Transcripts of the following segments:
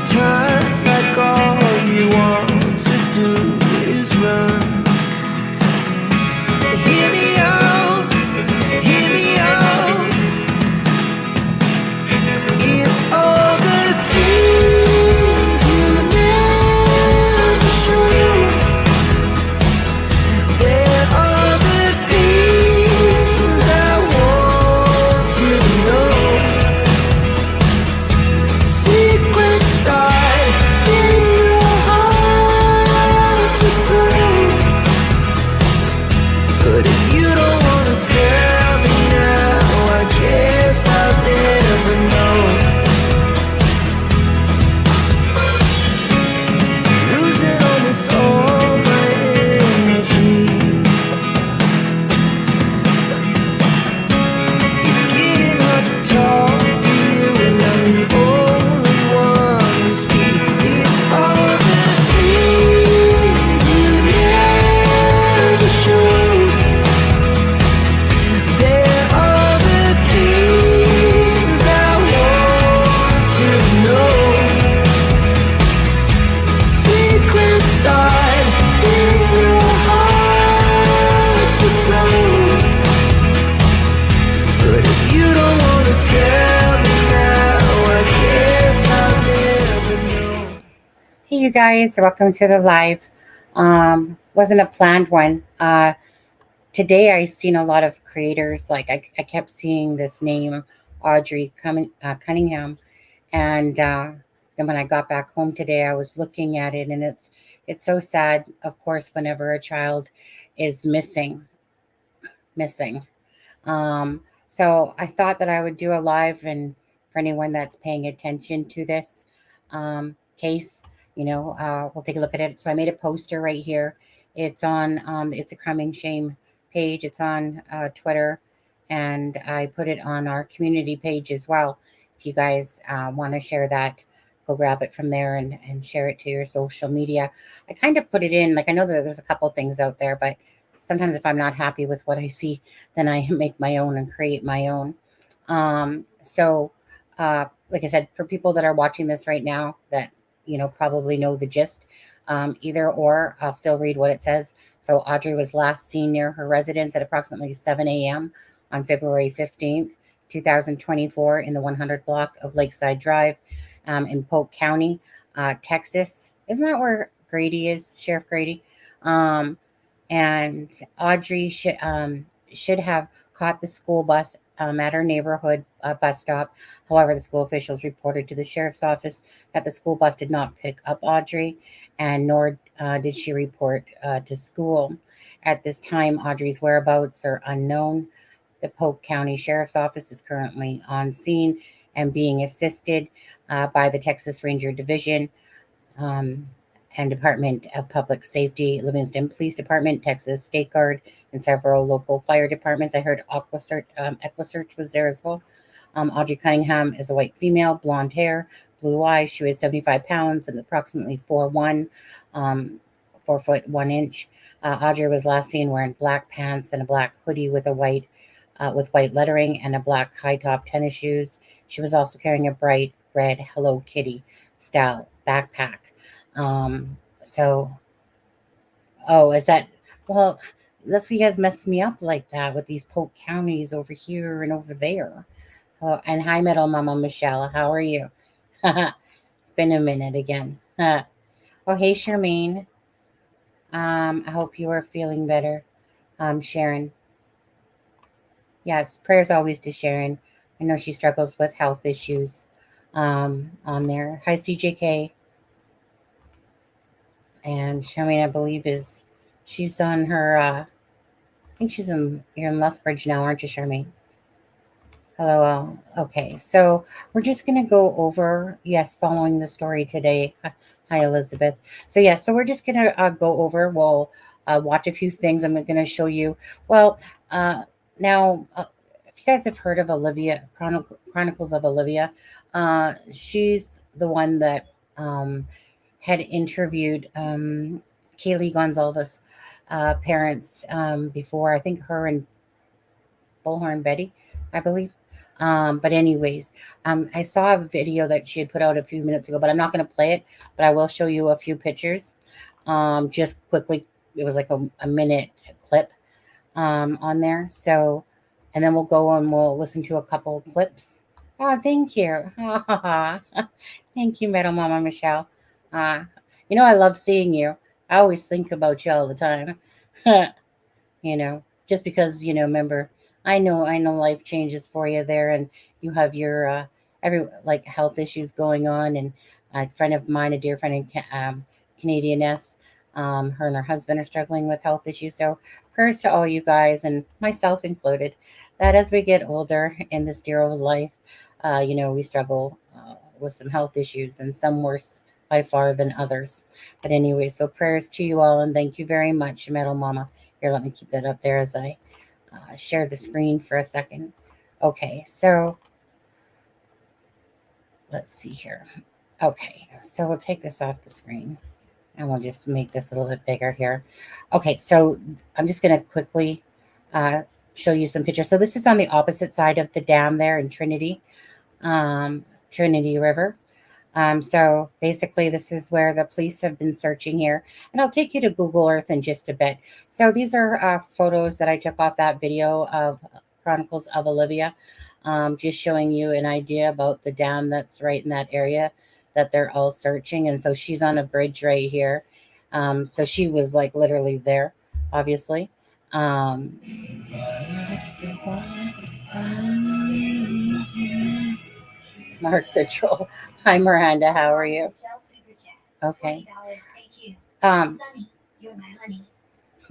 Sometimes like all you want to do is run. Hear me out, hear me out. If all the things you never show, there are the things I want you to know. Secrets start in your heart to slow. But if you don't wanna tell me now, I guess I'll never know. Losing almost all my energy. It's getting hard to talk to you, and I'm the only one who speaks. It's all the things you never show. There are the things I want to know. Secrets start in your heart to slow. But if you don't wanna tell me now, I guess I'll never know. Hey, you guys, welcome to the live. Wasn't a planned one. Today I seen a lot of creators. Like I kept seeing this name, Audrii Cunningham, and then when I got back home today, I was looking at it, and it's so sad. Of course, whenever a child is missing. So I thought that I would do a live, and for anyone that's paying attention to this case, we'll take a look at it. So I made a poster right here. It's on it's a crime and shame page. It's on Twitter, and I put it on our community page as well. If you guys want to share that, go grab it from there and share it to your social media. I kind of put it in, like I know that there's a couple things out there, but sometimes if I'm not happy with what I see, then I make my own and create my own. So, like I said, for people that are watching this right now that, probably know the gist, either or, I'll still read what it says. So Audrii was last seen near her residence at approximately 7 a.m. on February 15th, 2024 in the 100 block of Lakeside Drive in Polk County, Texas. Isn't that where Grady is, Sheriff Grady? And Audrii should have caught the school bus at her neighborhood bus stop. However, the school officials reported to the sheriff's office that the school bus did not pick up Audrii, and nor did she report to school. At this time, Audrii's whereabouts are unknown. The Polk County Sheriff's Office is currently on scene and being assisted by the Texas Ranger Division and Department of Public Safety, Livingston Police Department, Texas State Guard, and several local fire departments. I heard Equisearch was there as well. Audrii Cunningham is a white female, blonde hair, blue eyes. She weighs 75 pounds and approximately 4'1", 4 foot 1 inch. Audrii was last seen wearing black pants and a black hoodie with white lettering and a black high top tennis shoes. She was also carrying a bright red Hello Kitty style backpack. Is that, well, that's why you guys messed me up like that with these Polk counties over here and over there. And hi, Metal Mama Michelle. How are you? It's been a minute again. Oh, hey, Charmaine. I hope you are feeling better. Sharon. Yes, prayers always to Sharon. I know she struggles with health issues on there. Hi, CJK. And Charmaine, I believe, she's on her, I think you're in Lethbridge now, aren't you, Charmaine? Hello. Okay, so we're just going to go over, following the story today. Hi, Elizabeth. So, so we're just going to go over, we'll watch a few things. I'm going to show you. Well, now, if you guys have heard of Olivia, Chronicles of Olivia, she's the one that had interviewed Kaylee Gonzalez parents before. I think her and Bullhorn Betty, I believe. But anyways, I saw a video that she had put out a few minutes ago, but I'm not going to play it, but I will show you a few pictures. Just quickly, it was like a minute clip on there. So, and then we'll go and we'll listen to a couple clips. Oh, thank you. Thank you, Metal Mama Michelle. Uh, I love seeing you. I always think about you all the time. Just because, remember, I know life changes for you there, and you have your every like health issues going on, and a friend of mine, a dear friend in Canadian S, her and her husband are struggling with health issues. So prayers to all you guys, and myself included, that as we get older in this dear old life, we struggle with some health issues, and some worse by far than others. But anyway, so prayers to you all, and thank you very much, Metal Mama. Here, let me keep that up there as I share the screen for a second. Okay, so let's see here. Okay, so we'll take this off the screen, and we'll just make this a little bit bigger here. Okay, so I'm just going to quickly uh, show you some pictures. So this is on the opposite side of the dam there in Trinity, Trinity River. So basically, this is where the police have been searching here. And I'll take you to Google Earth in just a bit. So these are photos that I took off that video of Chronicles of Olivia, just showing you an idea about the dam that's right in that area that they're all searching. And so she's on a bridge right here. So she was like literally there, obviously. Um, Mark the Troll. Hi, Miranda. How are you? Okay. Um,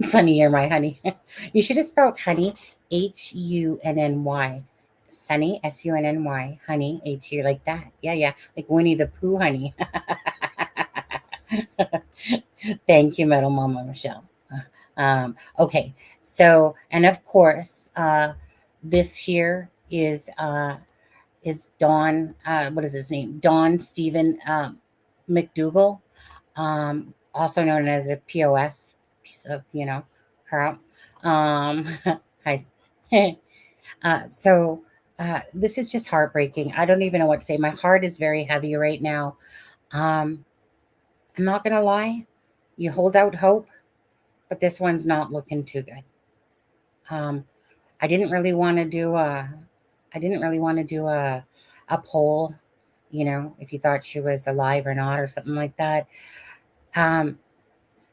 Sunny, you're my honey. You should have spelled honey Hunny. Sunny Sunny, honey Hu like that. Yeah, yeah, like Winnie the Pooh, honey. Thank you, Metal Mama Michelle. Okay, so and of course, this here is Don. What is his name? Don Stephen McDougal, also known as a POS, piece of crap. Um, hi. So this is just heartbreaking. I don't even know what to say. My heart is very heavy right now. Um, I'm not gonna lie. You hold out hope, but this one's not looking too good. Um, I didn't really want to do a. I didn't really want to do a poll. If you thought she was alive or not, or something like that. Um,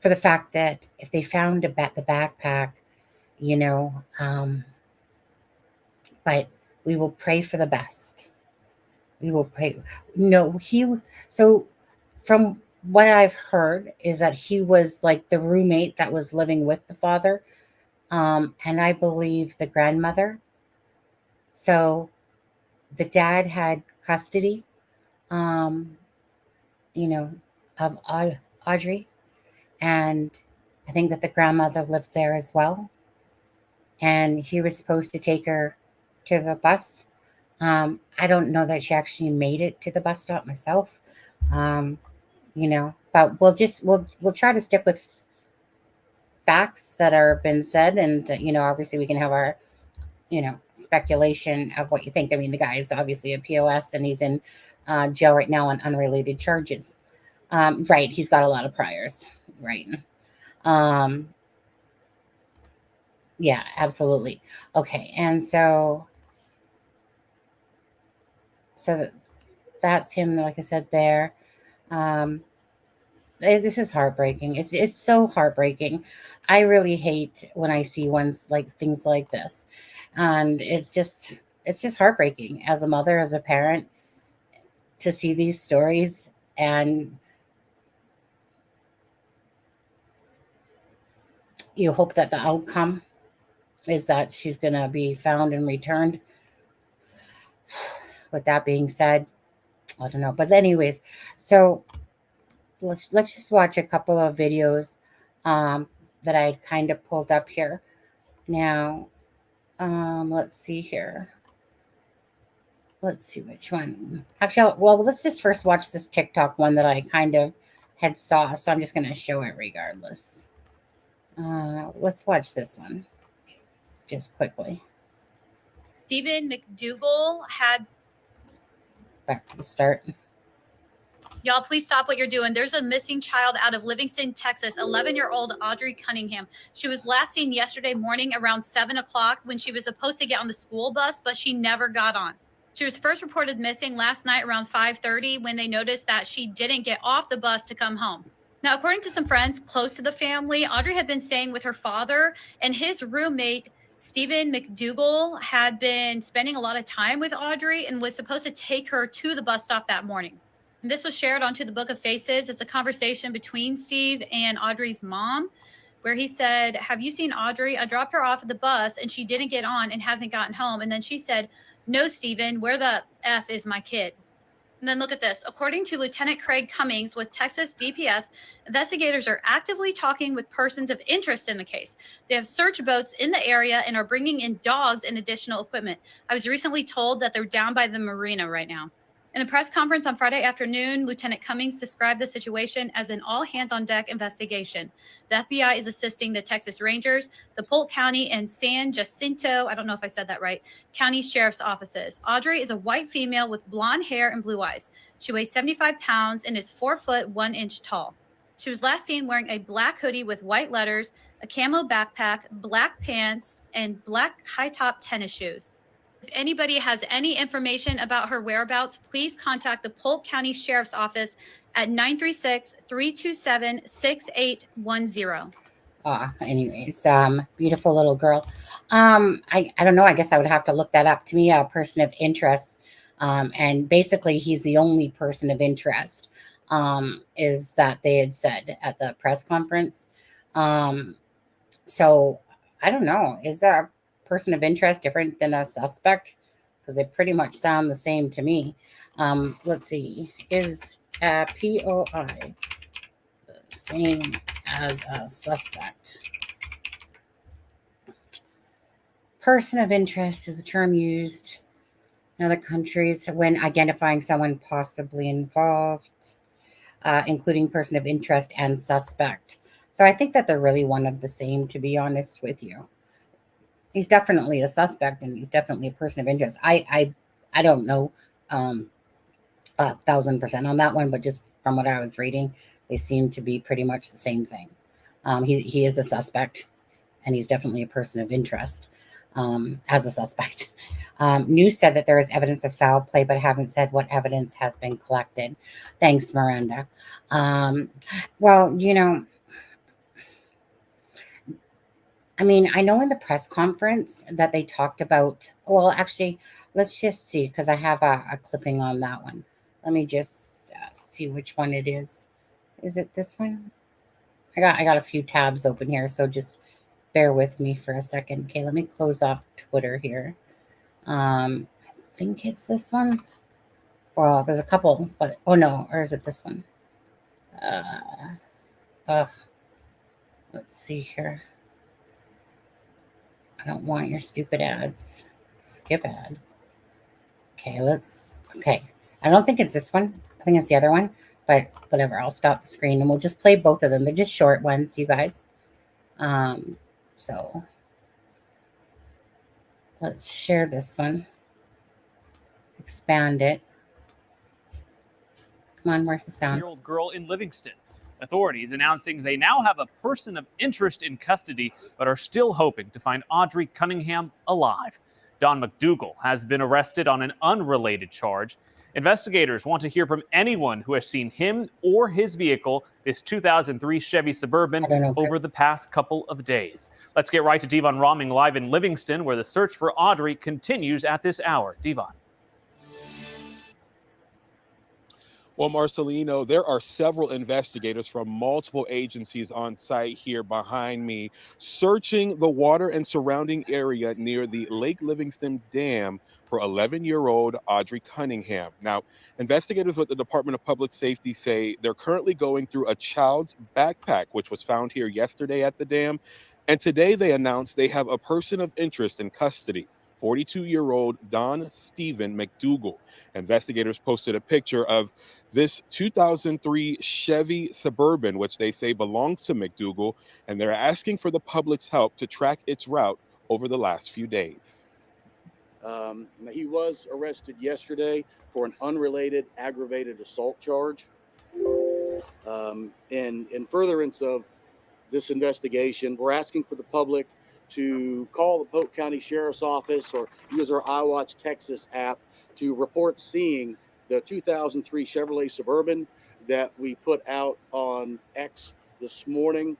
for the fact that if they found the backpack, you know, um, but we will pray for the best. We will pray. No, so from what I've heard is that he was like the roommate that was living with the father, and I believe the grandmother. So the dad had custody, um, you know, of Audrey, and I think that the grandmother lived there as well. And he was supposed to take her to the bus. I don't know that she actually made it to the bus stop myself. Um, but we'll try to stick with facts that are been said, and obviously we can have our speculation of what you think. I mean, the guy is obviously a POS, and he's in jail right now on unrelated charges. Right, he's got a lot of priors. Right. Um, yeah, absolutely. Okay, and so that's him. Like I said, there. Um, this is heartbreaking. It's so heartbreaking. I really hate when I see ones like things like this, and it's just heartbreaking as a mother, as a parent, to see these stories. And you hope that the outcome is that she's going to be found and returned. With that being said, I don't know, but anyways, so let's just watch a couple of videos um, that I kind of pulled up here. Now, let's see here. Let's see which one. Actually, well, let's just first watch this TikTok one that I kind of had saw. So I'm just going to show it regardless. Let's watch this one just quickly. Stephen McDougal had... Back to the start. Y'all, please stop what you're doing. There's a missing child out of Livingston, Texas, 11-year-old Audrii Cunningham. She was last seen yesterday morning around 7 o'clock when she was supposed to get on the school bus, but she never got on. She was first reported missing last night around 5:30 when they noticed that she didn't get off the bus to come home. Now, according to some friends close to the family, Audrii had been staying with her father, and his roommate, Stephen McDougal, had been spending a lot of time with Audrii and was supposed to take her to the bus stop that morning. And this was shared onto the Book of Faces. It's a conversation between Steve and Audrey's mom, where he said, "Have you seen Audrii? I dropped her off at the bus and she didn't get on and hasn't gotten home." And then she said, "No, Stephen, where the F is my kid?" And then look at this. According to Lieutenant Craig Cummings with Texas DPS, investigators are actively talking with persons of interest in the case. They have search boats in the area and are bringing in dogs and additional equipment. I was recently told that they're down by the marina right now. In a press conference on Friday afternoon, Lieutenant Cummings described the situation as an all-hands-on-deck investigation. The FBI is assisting the Texas Rangers, the Polk County and San Jacinto, I don't know if I said that right, county sheriff's offices. Audrii is a white female with blonde hair and blue eyes. She weighs 75 pounds and is 4 foot 1 inch tall. She was last seen wearing a black hoodie with white letters, a camo backpack, black pants, and black high-top tennis shoes. If anybody has any information about her whereabouts, please contact the Polk County Sheriff's Office at 936-327-6810. Anyways, beautiful little girl. I don't know. I guess I would have to look that up. To me, a person of interest, and basically he's the only person of interest, is that they had said at the press conference. So I don't know. Is that a person of interest different than a suspect? Because they pretty much sound the same to me. Let's see. Is a POI the same as a suspect? Person of interest is a term used in other countries when identifying someone possibly involved, including person of interest and suspect. So I think that they're really one of the same, to be honest with you. He's definitely a suspect and he's definitely a person of interest. I don't know 1,000% on that one, but just from what I was reading, they seem to be pretty much the same thing. He is a suspect and he's definitely a person of interest as a suspect. News said that there is evidence of foul play, but haven't said what evidence has been collected. Thanks, Miranda. Well, you know, I mean, I know in the press conference that they talked about, well, actually, let's just see, because I have a clipping on that one. Let me just see which one it is. Is it this one? I got a few tabs open here, so just bear with me for a second. Okay, let me close off Twitter here. I think it's this one. Well, there's a couple, but oh no, or is it this one? Let's see here. I don't want your stupid ads. Skip ad. Okay, okay. I don't think it's this one. I think it's the other one, but whatever. I'll stop the screen and we'll just play both of them. They're just short ones, you guys. So let's share this one. Expand it. Come on, where's the sound? year-old girl in Livingston. Authorities announcing they now have a person of interest in custody, but are still hoping to find Audrii Cunningham alive. Don McDougal has been arrested on an unrelated charge. Investigators want to hear from anyone who has seen him or his vehicle, this 2003 Chevy Suburban, over the past couple of days. Let's get right to Devon Roming live in Livingston, where the search for Audrii continues at this hour. Devon. Well, Marcelino, there are several investigators from multiple agencies on site here behind me, searching the water and surrounding area near the Lake Livingston Dam for 11-year-old Audrii Cunningham. Now, investigators with the Department of Public Safety say they're currently going through a child's backpack, which was found here yesterday at the dam. And today they announced they have a person of interest in custody. 42-year-old Don Stephen McDougal. Investigators posted a picture of this 2003 Chevy Suburban, which they say belongs to McDougal, and they're asking for the public's help to track its route over the last few days. He was arrested yesterday for an unrelated aggravated assault charge. In furtherance of this investigation, we're asking for the public to call the Polk County Sheriff's Office or use our iWatch Texas app to report seeing the 2003 Chevrolet Suburban that we put out on X this morning.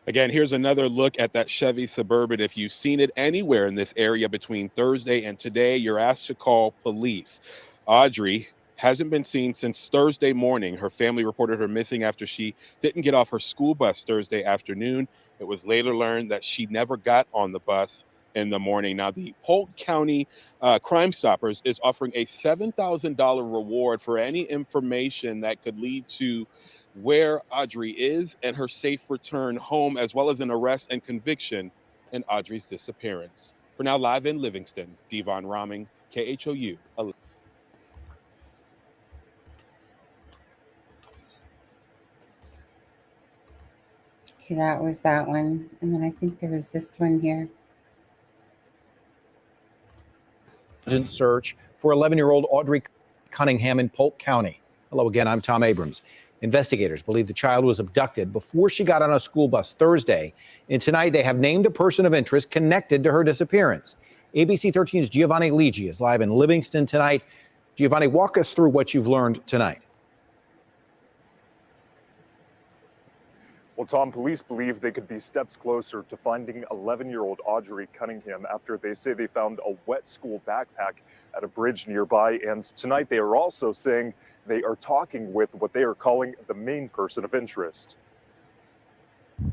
Again, here's another look at that Chevy Suburban. If you've seen it anywhere in this area between Thursday and today, you're asked to call police. Audrii hasn't been seen since Thursday morning. Her family reported her missing after she didn't get off her school bus Thursday afternoon. It was later learned that she never got on the bus in the morning. Now, the Polk County Crime Stoppers is offering a $7,000 reward for any information that could lead to where Audrii is and her safe return home, as well as an arrest and conviction in Audrii's disappearance. For now, live in Livingston, Devon Roming, KHOU. Okay, that was that one. And then I think there was this one here. Search for 11-year-old Audrii Cunningham in Polk County. Hello again, I'm Tom Abrams. Investigators believe the child was abducted before she got on a school bus Thursday, and tonight they have named a person of interest connected to her disappearance. ABC 13's Giovanni Ligi is live in Livingston tonight. Giovanni, walk us through what you've learned tonight. Well, Tom, police believe they could be steps closer to finding 11-year-old Audrii Cunningham after they say they found a wet school backpack at a bridge nearby. And tonight they are also saying they are talking with what they are calling the main person of interest.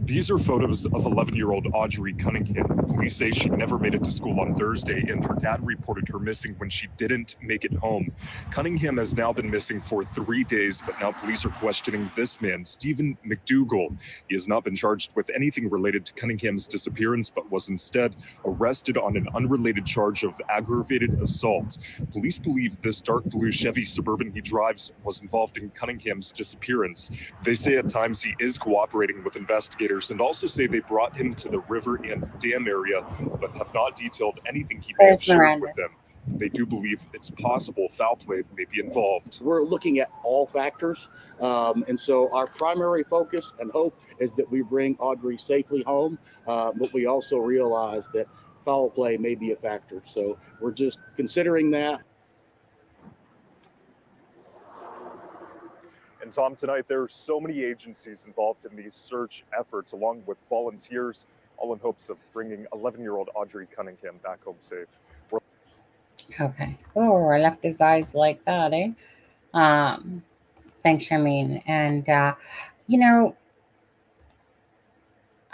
These are photos of 11-year-old Audrii Cunningham. Police say she never made it to school on Thursday, and her dad reported her missing when she didn't make it home. Cunningham has now been missing for 3 days, but now police are questioning this man, Stephen McDougal. He has not been charged with anything related to Cunningham's disappearance, but was instead arrested on an unrelated charge of aggravated assault. Police believe this dark blue Chevy Suburban he drives was involved in Cunningham's disappearance. They say at times he is cooperating with investigators and also say they brought him to the river and dam area, but have not detailed anything he may have shared with them. They do believe it's possible foul play may be involved. We're looking at all factors, and so our primary focus and hope is that we bring Audrii safely home, but we also realize that foul play may be a factor. So we're just considering that. And Tom, tonight there are so many agencies involved in these search efforts, along with volunteers, all in hopes of bringing 11-year-old Audrii Cunningham back home safe. Okay. Oh, I left his eyes like that, eh? Thanks, Charmaine. And, you know,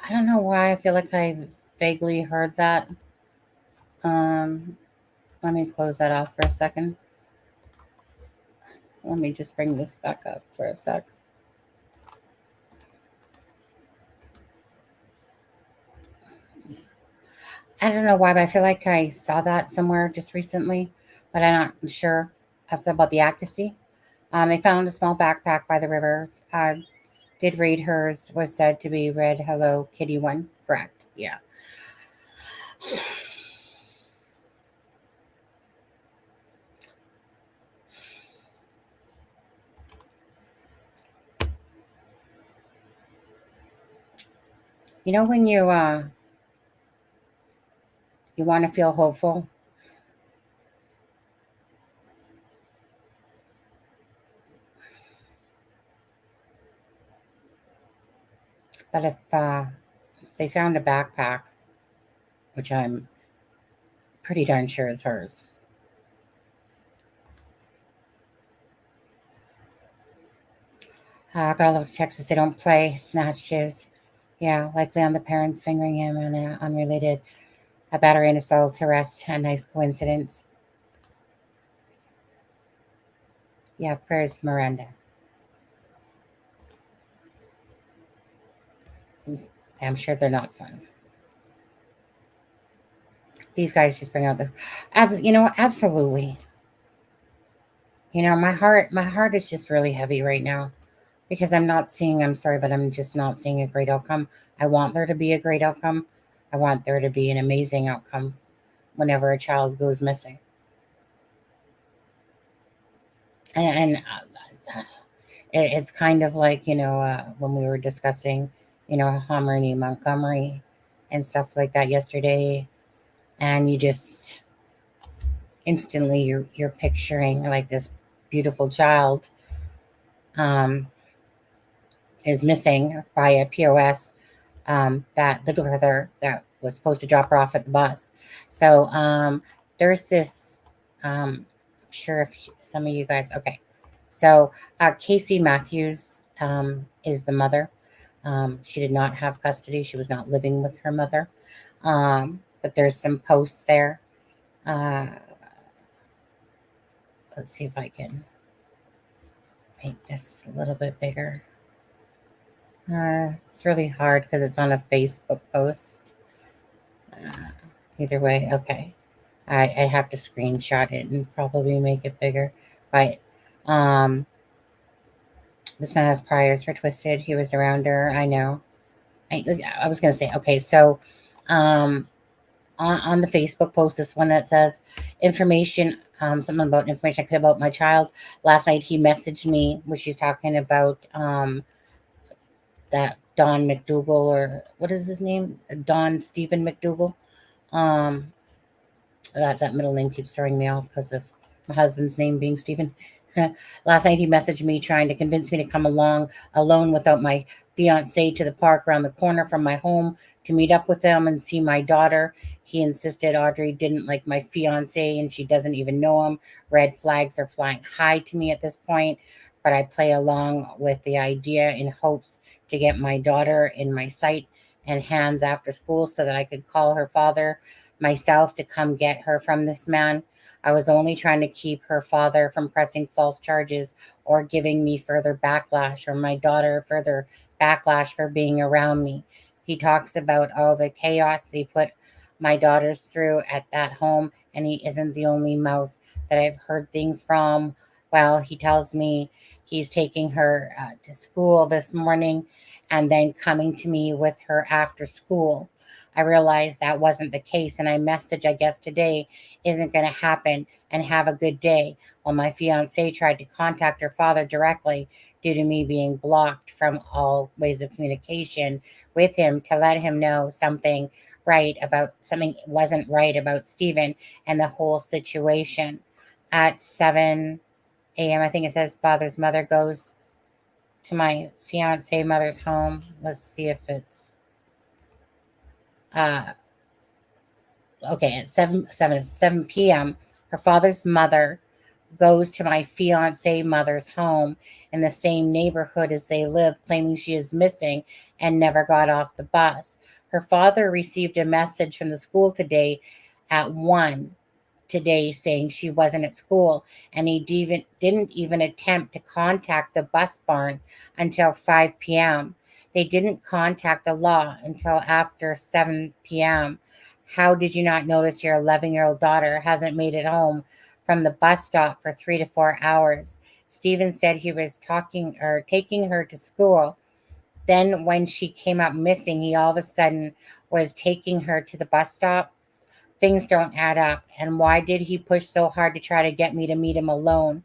I don't know why I feel like I vaguely heard that. Let me close that off for a second. Let me just bring this back up for a sec. I don't know why, but I feel like I saw that somewhere just recently, but I'm not sure about the accuracy. They found a small backpack by the river. Did read hers, was said to be read Hello Kitty one. Correct. Yeah. You know when you want to feel hopeful? But if they found a backpack, which I'm pretty darn sure is hers. Got a little Texas. They don't play snatches. Yeah, likely on the parents fingering him on an unrelated battery and assault arrest. A nice coincidence. Yeah, prayers, Miranda. I'm sure they're not fun. These guys just bring out the, absolutely. You know, my heart is just really heavy right now. because I'm sorry, but I'm just not seeing a great outcome. I want there to be a great outcome. I want there to be an amazing outcome whenever a child goes missing. And it's kind of like, when we were discussing, Harmony Montgomery and stuff like that yesterday, and you just instantly you're picturing like this beautiful child is missing by a POS that lived with her that was supposed to drop her off at the bus. So there's this. I'm sure if some of you guys, okay. So Casey Matthews is the mother. She did not have custody. She was not living with her mother. But there's some posts there. Let's see if I can make this a little bit bigger. It's really hard because it's on a Facebook post. Either way, okay. I have to screenshot it and probably make it bigger. But this man has priors for Twisted. He was around her. I know. I was going to say, okay, so on the Facebook post, this one that says information, something about information I could about my child. Last night he messaged me, which she's talking about that Don McDougal, or what is his name? Don Stephen McDougal. That middle name keeps throwing me off because of my husband's name being Stephen. Last night he messaged me trying to convince me to come along alone without my fiance to the park around the corner from my home to meet up with them and see my daughter. He insisted Audrey didn't like my fiance and she doesn't even know him. Red flags are flying high to me at this point, but I play along with the idea in hopes to get my daughter in my sight and hands after school so that I could call her father myself to come get her from this man. I was only trying to keep her father from pressing false charges or giving me further backlash, or my daughter further backlash for being around me. He talks about all the chaos they put my daughters through at that home, and he isn't the only mouth that I've heard things from. Well, he tells me he's taking her to school this morning and then coming to me with her after school. I realized that wasn't the case, and I messaged, I guess, today isn't going to happen and have a good day. Well, my fiance tried to contact her father directly due to me being blocked from all ways of communication with him to let him know something wasn't right about Stephen and the whole situation. At 7 a.m., I think it says father's mother goes to my fiance mother's home. Let's see if it's okay, at 7 p.m., her father's mother goes to my fiance mother's home in the same neighborhood as they live, claiming she is missing and never got off the bus. Her father received a message from the school today at 1 today saying she wasn't at school, and he didn't even attempt to contact the bus barn until 5 p.m. They didn't contact the law until after 7 p.m. How did you not notice your 11-year-old daughter hasn't made it home from the bus stop for 3 to 4 hours? Stephen said he was taking her to school. Then when she came up missing, he all of a sudden was taking her to the bus stop. Things don't add up. And why did he push so hard to try to get me to meet him alone?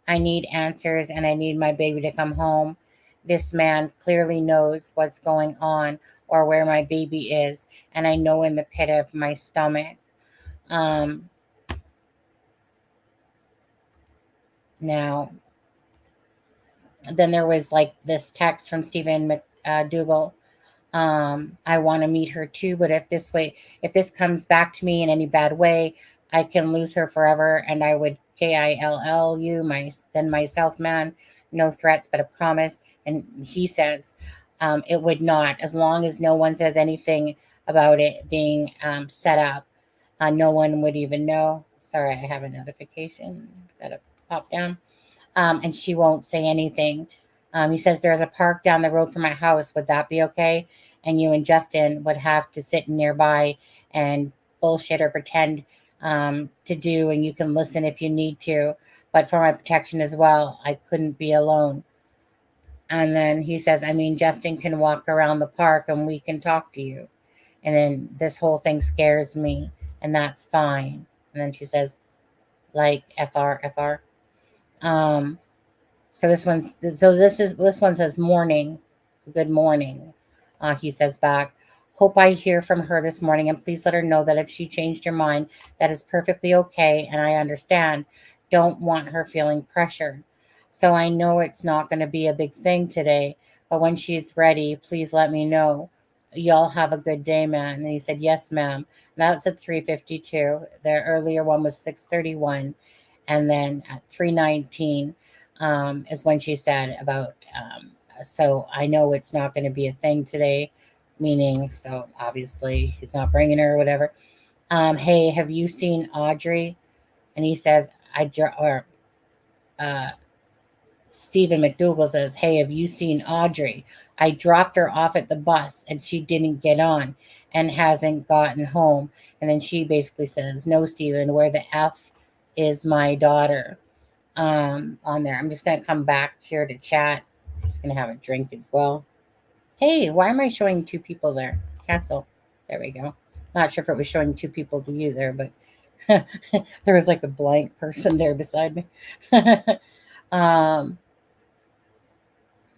I need answers and I need my baby to come home. This man clearly knows what's going on or where my baby is, and I know in the pit of my stomach. Now, then there was like this text from Stephen McDougal. I want to meet her too, but if this comes back to me in any bad way, I can lose her forever, and I would kill then myself, man. No threats, but a promise. And he says it would not, as long as no one says anything about it being set up. No one would even know. Sorry, I have a notification. Gotta pop down. And she won't say anything. He says there's a park down the road from my house. Would that be okay? And you and Justin would have to sit nearby and bullshit or pretend to do, and you can listen if you need to. But for my protection as well, I couldn't be alone. And then he says, I mean, Justin can walk around the park and we can talk to you. And then this whole thing scares me, and that's fine. And then she says, like, FR. So this one says morning, good morning. He says back, hope I hear from her this morning, and please let her know that if she changed her mind, that is perfectly okay, and I understand. Don't want her feeling pressured. So I know it's not going to be a big thing today, but when she's ready, please let me know. Y'all have a good day, man. And he said, yes, ma'am. That's at 3:52. The earlier one was 6:31, and then at 3:19 is when she said about. So I know it's not going to be a thing today, meaning so obviously he's not bringing her or whatever. Hey, have you seen Audrii? And he says, Stephen McDougal says, hey, have you seen Audrii? I dropped her off at the bus and she didn't get on and hasn't gotten home. And then she basically says, no, Stephen, where the F is my daughter? On there. I'm just going to come back here to chat. I'm just going to have a drink as well. Hey, why am I showing two people there? Cancel. There we go. Not sure if it was showing two people to you there, but there was like a blank person there beside me.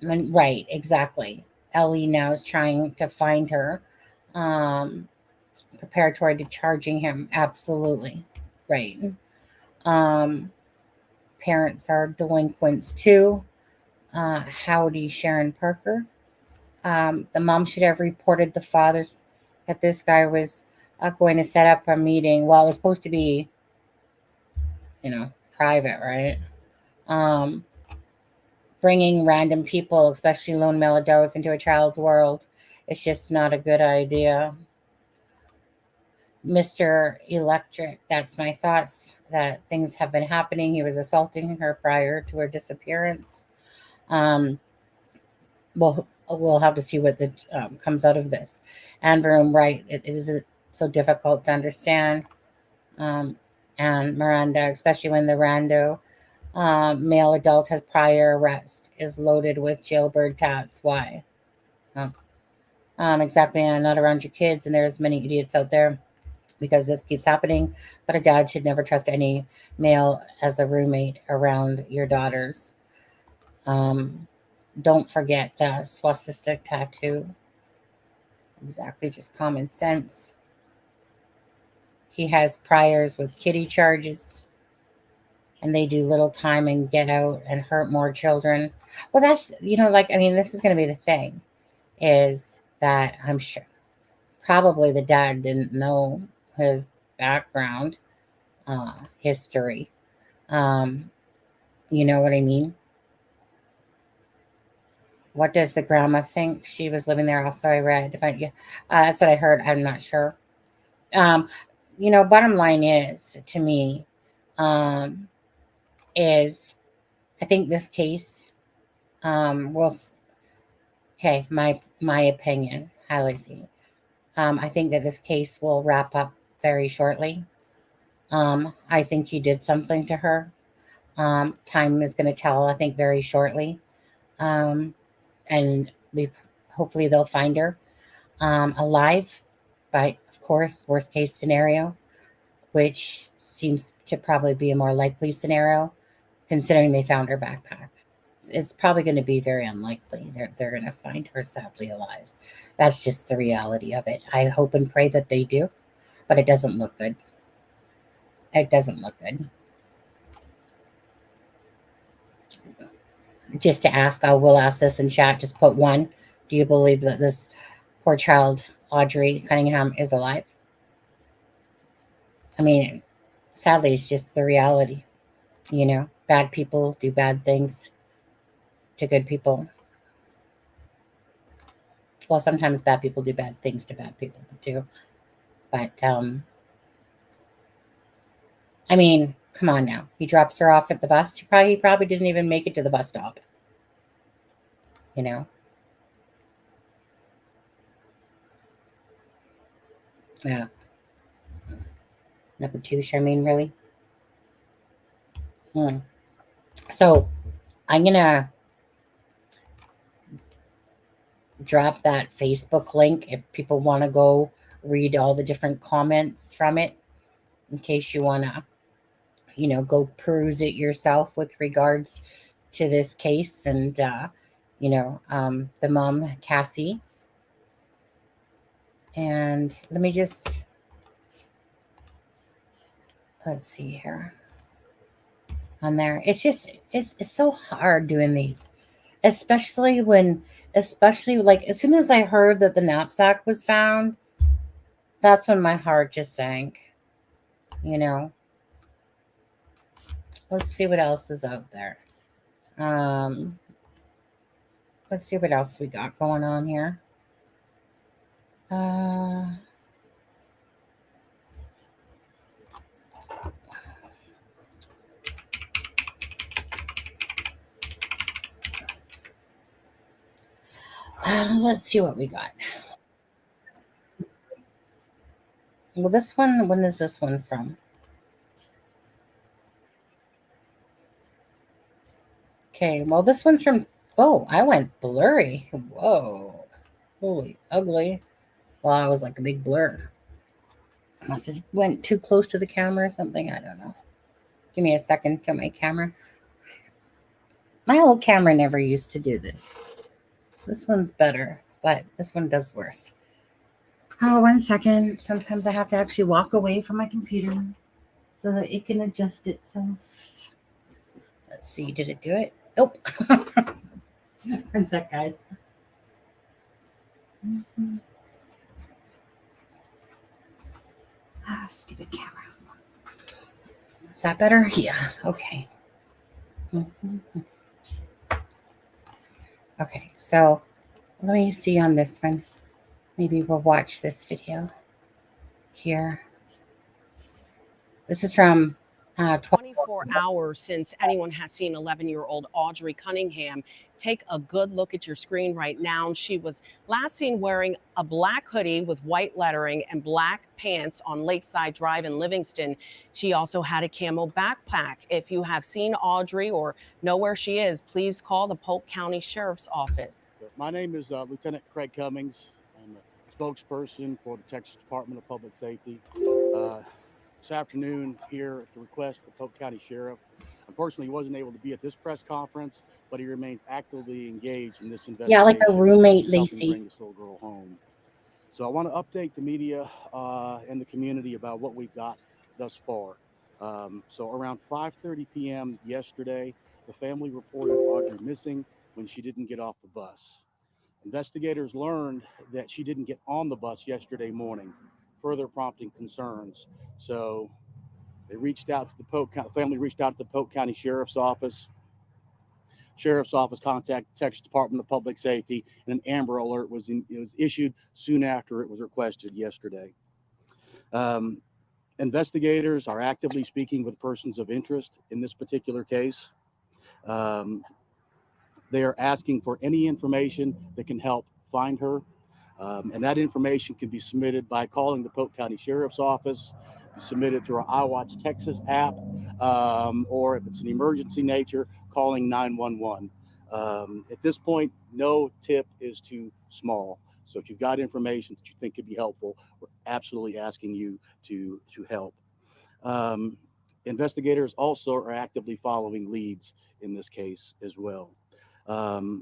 Right, exactly. Ellie now is trying to find her, preparatory to charging him. Absolutely, right. Parents are delinquents too. Howdy, Sharon Parker. The mom should have reported the father that this guy was going to set up a meeting. Well, it was supposed to be, private, right? Bringing random people, especially lone male adults, into a child's world, it's just not a good idea. Mr. Electric, that's my thoughts that things have been happening. He was assaulting her prior to her disappearance. We'll have to see what comes out of this. And Broom, right, it is so difficult to understand. And Miranda, especially when the rando male adult has prior arrest, is loaded with jailbird tats. Why? Exactly, and not around your kids, and there's many idiots out there because this keeps happening. But a dad should never trust any male as a roommate around your daughters. Don't forget the swastika tattoo. Exactly, just common sense. He has priors with kitty charges, and they do little time and get out and hurt more children. Well, that's, this is going to be the thing, is that I'm sure probably the dad didn't know his background, history. You know what I mean? What does the grandma think? She was living there also, I read. That's what I heard. I'm not sure. Bottom line is, to me, is I think this case will, okay, my opinion, highly see. I think that this case will wrap up very shortly. I think he did something to her. Time is going to tell, I think, very shortly. And hopefully they'll find her alive. But of course, worst case scenario, which seems to probably be a more likely scenario, considering they found her backpack. It's probably going to be very unlikely they're going to find her sadly alive. That's just the reality of it. I hope and pray that they do, but it doesn't look good. It doesn't look good. Just to ask, I will ask this in chat, just put one. Do you believe that this poor child, Audrii Cunningham, is alive? I mean, sadly, it's just the reality. Bad people do bad things to good people. Well, sometimes bad people do bad things to bad people too. But, I mean, come on now. He drops her off at the bus. He probably didn't even make it to the bus stop. Yeah. Number two, Charmaine, really? So I'm gonna drop that Facebook link if people want to go read all the different comments from it, in case you want to, go peruse it yourself with regards to this case and, the mom, Cassie. And let me just, let's see here on there. It's so hard doing these, especially like as soon as I heard that the knapsack was found, that's when my heart just sank, you know. Let's see what else is out there. Let's see what else we got going on here. Let's see what we got. Well, this one, when is this one from? Okay, well, this one's from, oh, I went blurry. Whoa. Holy ugly. Well, I was like a big blur. Must have went too close to the camera or something. I don't know. Give me a second to my camera. My old camera never used to do this. This one's better, but this one does worse. Oh, 1 second. Sometimes I have to actually walk away from my computer so that it can adjust itself. Let's see. Did it do it? Nope. 1 sec, guys. Stupid camera. Is that better? Yeah. Okay. Okay. So let me see on this one. Maybe we'll watch this video here. This is from 24 hours since anyone has seen 11-year-old Audrii Cunningham. Take a good look at your screen right now. She was last seen wearing a black hoodie with white lettering and black pants on Lakeside Drive in Livingston. She also had a camo backpack. If you have seen Audrii or know where she is, please call the Polk County Sheriff's Office. My name is Lieutenant Craig Cummings. I'm a spokesperson for the Texas Department of Public Safety. This afternoon here at the request of the Polk County Sheriff. Unfortunately, he wasn't able to be at this press conference, but he remains actively engaged in this investigation. Yeah, like a roommate, helping Lacey. bring this little girl home. So I want to update the media and the community about what we've got thus far. So around 5:30 p.m. yesterday, the family reported Audrii missing when she didn't get off the bus. Investigators learned that she didn't get on the bus yesterday morning, further prompting concerns. So they reached out to the family reached out to the Polk County Sheriff's Office. Sheriff's Office contacted Texas Department of Public Safety, and an Amber Alert was issued soon after it was requested yesterday. Investigators are actively speaking with persons of interest in this particular case. They are asking for any information that can help find her. And that information can be submitted by calling the Polk County Sheriff's Office, submitted through our iWatch Texas app, or if it's an emergency nature, calling 911. At this point, no tip is too small. So if you've got information that you think could be helpful, we're absolutely asking you to help. Investigators also are actively following leads in this case as well.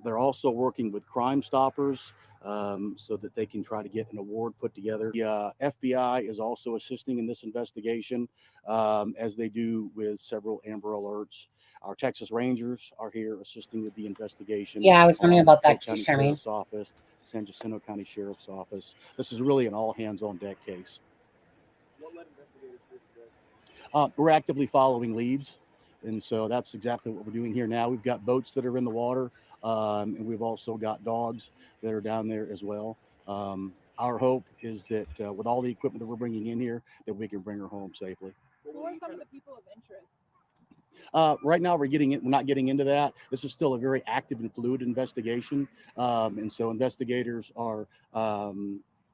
They're also working with Crime Stoppers so that they can try to get an award put together. The FBI is also assisting in this investigation, as they do with several Amber Alerts. Our Texas Rangers are here assisting with the investigation. Yeah, I was wondering about that too, County Charmaine. Sheriff's Office, San Jacinto County Sheriff's Office. This is really an all hands on deck case. What led investigators here today? We're actively following leads. And so that's exactly what we're doing here now. We've got boats that are in the water, and we've also got dogs that are down there as well. Our hope is that with all the equipment that we're bringing in here, that we can bring her home safely. Who are some of the people of interest? Right now, we're not getting into that. This is still a very active and fluid investigation. And so investigators are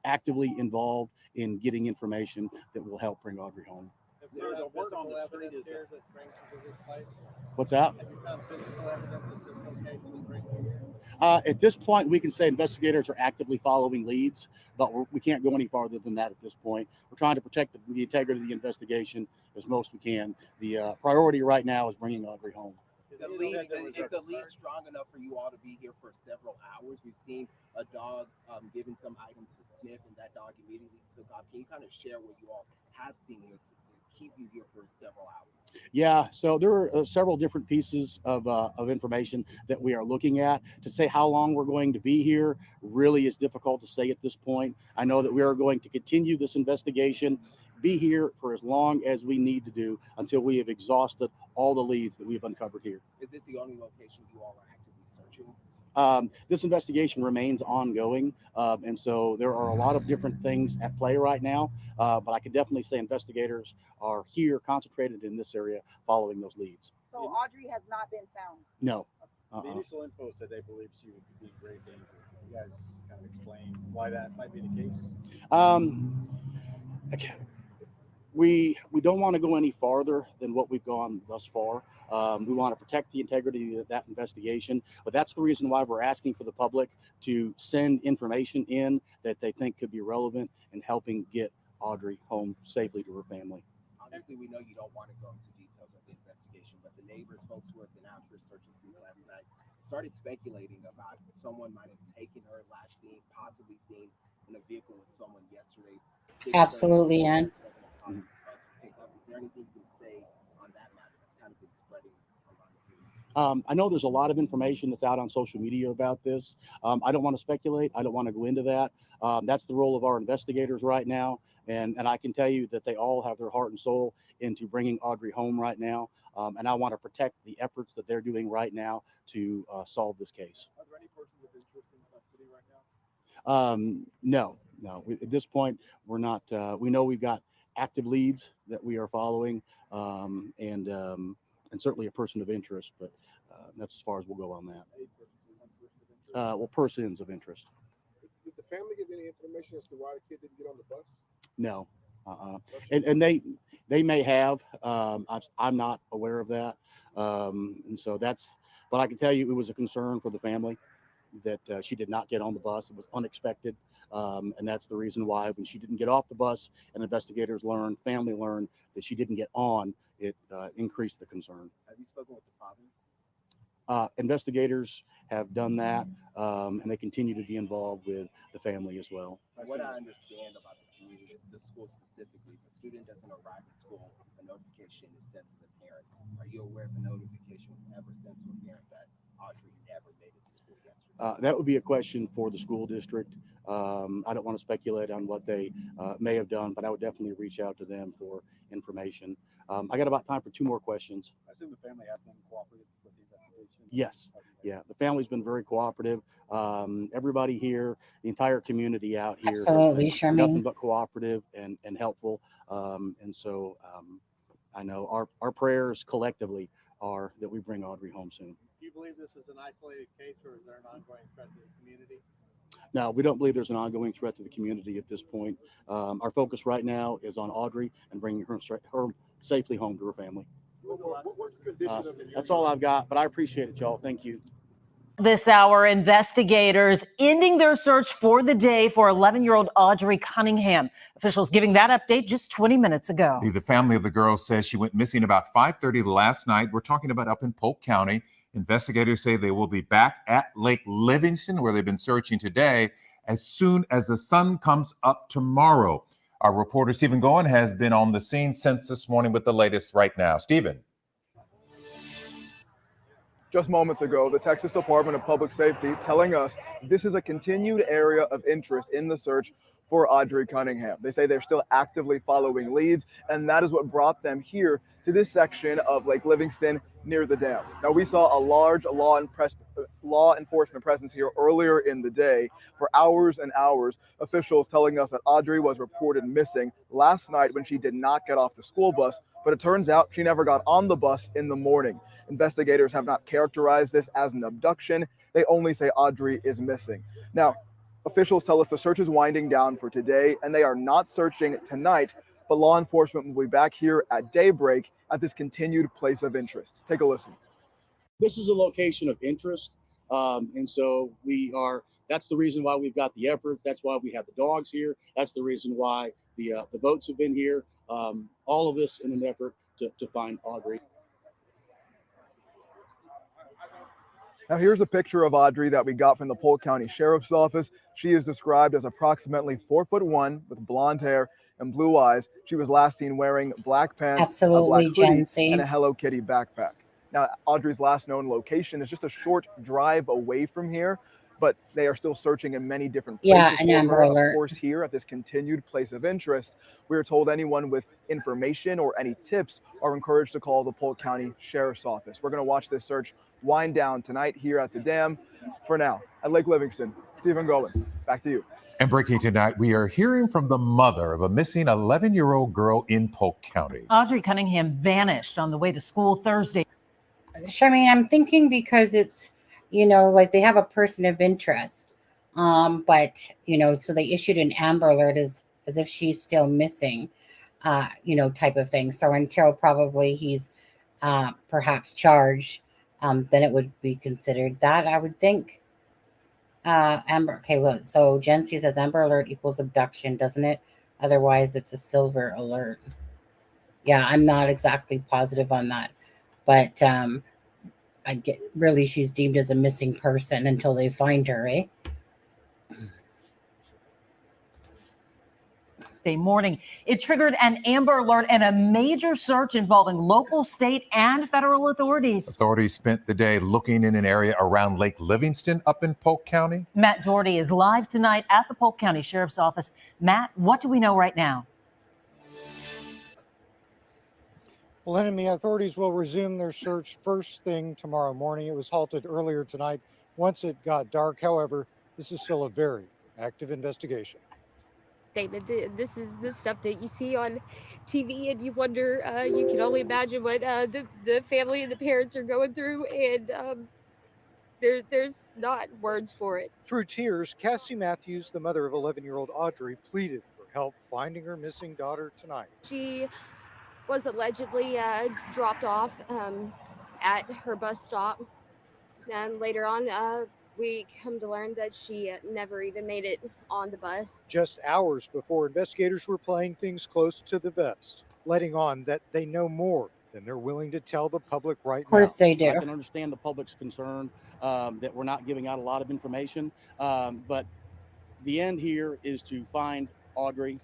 actively involved in getting information that will help bring Audrii home. What's that? At this point, we can say investigators are actively following leads, but we can't go any farther than that at this point. We're trying to protect the integrity of the investigation as most we can. The priority right now is bringing Audrii home. Is the lead strong enough for you all to be here for several hours? We've seen a dog given some items to sniff, and that dog immediately took off. Can you kind of share what you all have seen here to keep you here for several hours? Yeah, so there are several different pieces of information that we are looking at. To say how long we're going to be here really is difficult to say at this point. I know that we are going to continue this investigation, be here for as long as we need to do until we have exhausted all the leads that we've uncovered here. Is this the only location you all are actively searching? This investigation remains ongoing, and so there are a lot of different things at play right now, but I can definitely say investigators are here concentrated in this area following those leads. So Audrii has not been found? No. The initial info said they believed she would be in grave danger. You guys kind of explain why that might be the case? Okay. We don't want to go any farther than what we've gone thus far. We want to protect the integrity of that investigation, but that's the reason why we're asking for the public to send information in that they think could be relevant in helping get Audrii home safely to her family. Obviously, we know you don't want to go into details of the investigation, but the neighbors, folks who have been out here searching since last night, started speculating about someone might have taken her last seen, possibly seen in a vehicle with someone yesterday. Absolutely, Ann. Is there anything you can say on that matter that's kind of been spreading around? I know there's a lot of information that's out on social media about this. I don't want to speculate. I don't want to go into that. That's the role of our investigators right now. And I can tell you that they all have their heart and soul into bringing Audrii home right now. And I want to protect the efforts that they're doing right now to solve this case. Are there any persons of interest in custody right now? No. At this point, we're not. We know we've got active leads that we are following, and certainly a person of interest, but that's as far as we'll go on that. Well, persons of interest. Did the family give any information as to why the kid didn't get on the bus? No. And they may have. I'm not aware of that, and so that's. But I can tell you, it was a concern for the family that she did not get on the bus. It was unexpected, and that's the reason why when she didn't get off the bus and investigators learned, family learned that she didn't get on, it increased the concern. Have you spoken with the father? Investigators have done that, and they continue to be involved with the family as well. What I understand about the community, the school specifically, if a student doesn't arrive at school, a notification is sent to the parents. Are you aware if a notification was ever sent to a parent that Audrii never made it to school yesterday? That would be a question for the school district. I don't want to speculate on what they may have done, but I would definitely reach out to them for information. I got about time for two more questions. I assume the family has been cooperative with the investigation? Yes. Yeah, the family's been very cooperative. Everybody here, the entire community out here, Absolutely, has been nothing Charmaine. but cooperative and helpful. And so I know our prayers collectively are that we bring Audrii home soon. Do you believe this is an isolated case, or is there an ongoing threat to the community? No, we don't believe there's an ongoing threat to the community at this point. Our focus right now is on Audrii and bringing her safely home to her family. What's the condition of the That's all I've got, but I appreciate it, y'all. Thank you. This hour, investigators ending their search for the day for 11-year-old Audrii Cunningham. Officials giving that update just 20 minutes ago. The family of the girl says she went missing about 5:30 last night. We're talking about up in Polk County. Investigators say they will be back at Lake Livingston, where they've been searching today, as soon as the sun comes up tomorrow. Our reporter, Stephen Goen, has been on the scene since this morning with the latest right now. Stephen. Just moments ago, the Texas Department of Public Safety telling us this is a continued area of interest in the search for Audrii Cunningham. They say they're still actively following leads, and that is what brought them here to this section of Lake Livingston near the dam. Now, we saw a large law enforcement presence here earlier in the day for hours and hours. Officials telling us that Audrii was reported missing last night when she did not get off the school bus, but it turns out she never got on the bus in the morning. Investigators have not characterized this as an abduction. They only say Audrii is missing. Now, officials tell us the search is winding down for today, and they are not searching tonight, but law enforcement will be back here at daybreak at this continued place of interest. Take a listen. This is a location of interest. And so that's the reason why we've got the effort. That's why we have the dogs here. That's the reason why the boats have been here. All of this in an effort to find Audrii. Now here's a picture of Audrii that we got from the Polk County Sheriff's Office. She is described as approximately 4'1" with blonde hair and blue eyes. She was last seen wearing black pants, a black Absolutely, hoodie, Jency. and a Hello Kitty backpack. Now Audrii's last known location is just a short drive away from here, but they are still searching in many different places Yeah, an for Amber her. Alert. Of course, here at this continued place of interest, we are told anyone with information or any tips are encouraged to call the Polk County Sheriff's Office. We're going to watch this search wind down tonight here at the dam. For now, at Lake Livingston, Stephen Golan, back to you. And breaking tonight, we are hearing from the mother of a missing 11-year-old girl in Polk County. Audrii Cunningham vanished on the way to school Thursday. Charmaine, I'm thinking because it's, like they have a person of interest. But, so they issued an Amber Alert as if she's still missing, type of thing. So until probably he's perhaps charged, then it would be considered that, I would think. Well, so Jency says Amber Alert equals abduction, doesn't it? Otherwise, it's a silver alert. Yeah, I'm not exactly positive on that. But she's deemed as a missing person until they find her, eh? Morning. It triggered an Amber Alert and a major search involving local, state, and federal authorities. Authorities spent the day looking in an area around Lake Livingston up in Polk County. Matt Doherty is live tonight at the Polk County Sheriff's Office. Matt, what do we know right now? Well, enemy authorities will resume their search first thing tomorrow morning. It was halted earlier tonight once it got dark. However, this is still a very active investigation. David, this is the stuff that you see on TV, and you wonder, you can only imagine what the family and the parents are going through, and there's not words for it. Through tears, Cassie Matthews, the mother of 11-year-old Audrii, pleaded for help finding her missing daughter tonight. She was allegedly dropped off at her bus stop, and later on, we come to learn that she never even made it on the bus. Just hours before, investigators were playing things close to the vest, letting on that they know more than they're willing to tell the public right now. Of course they do. I can understand the public's concern that we're not giving out a lot of information, but the end here is to find Audrii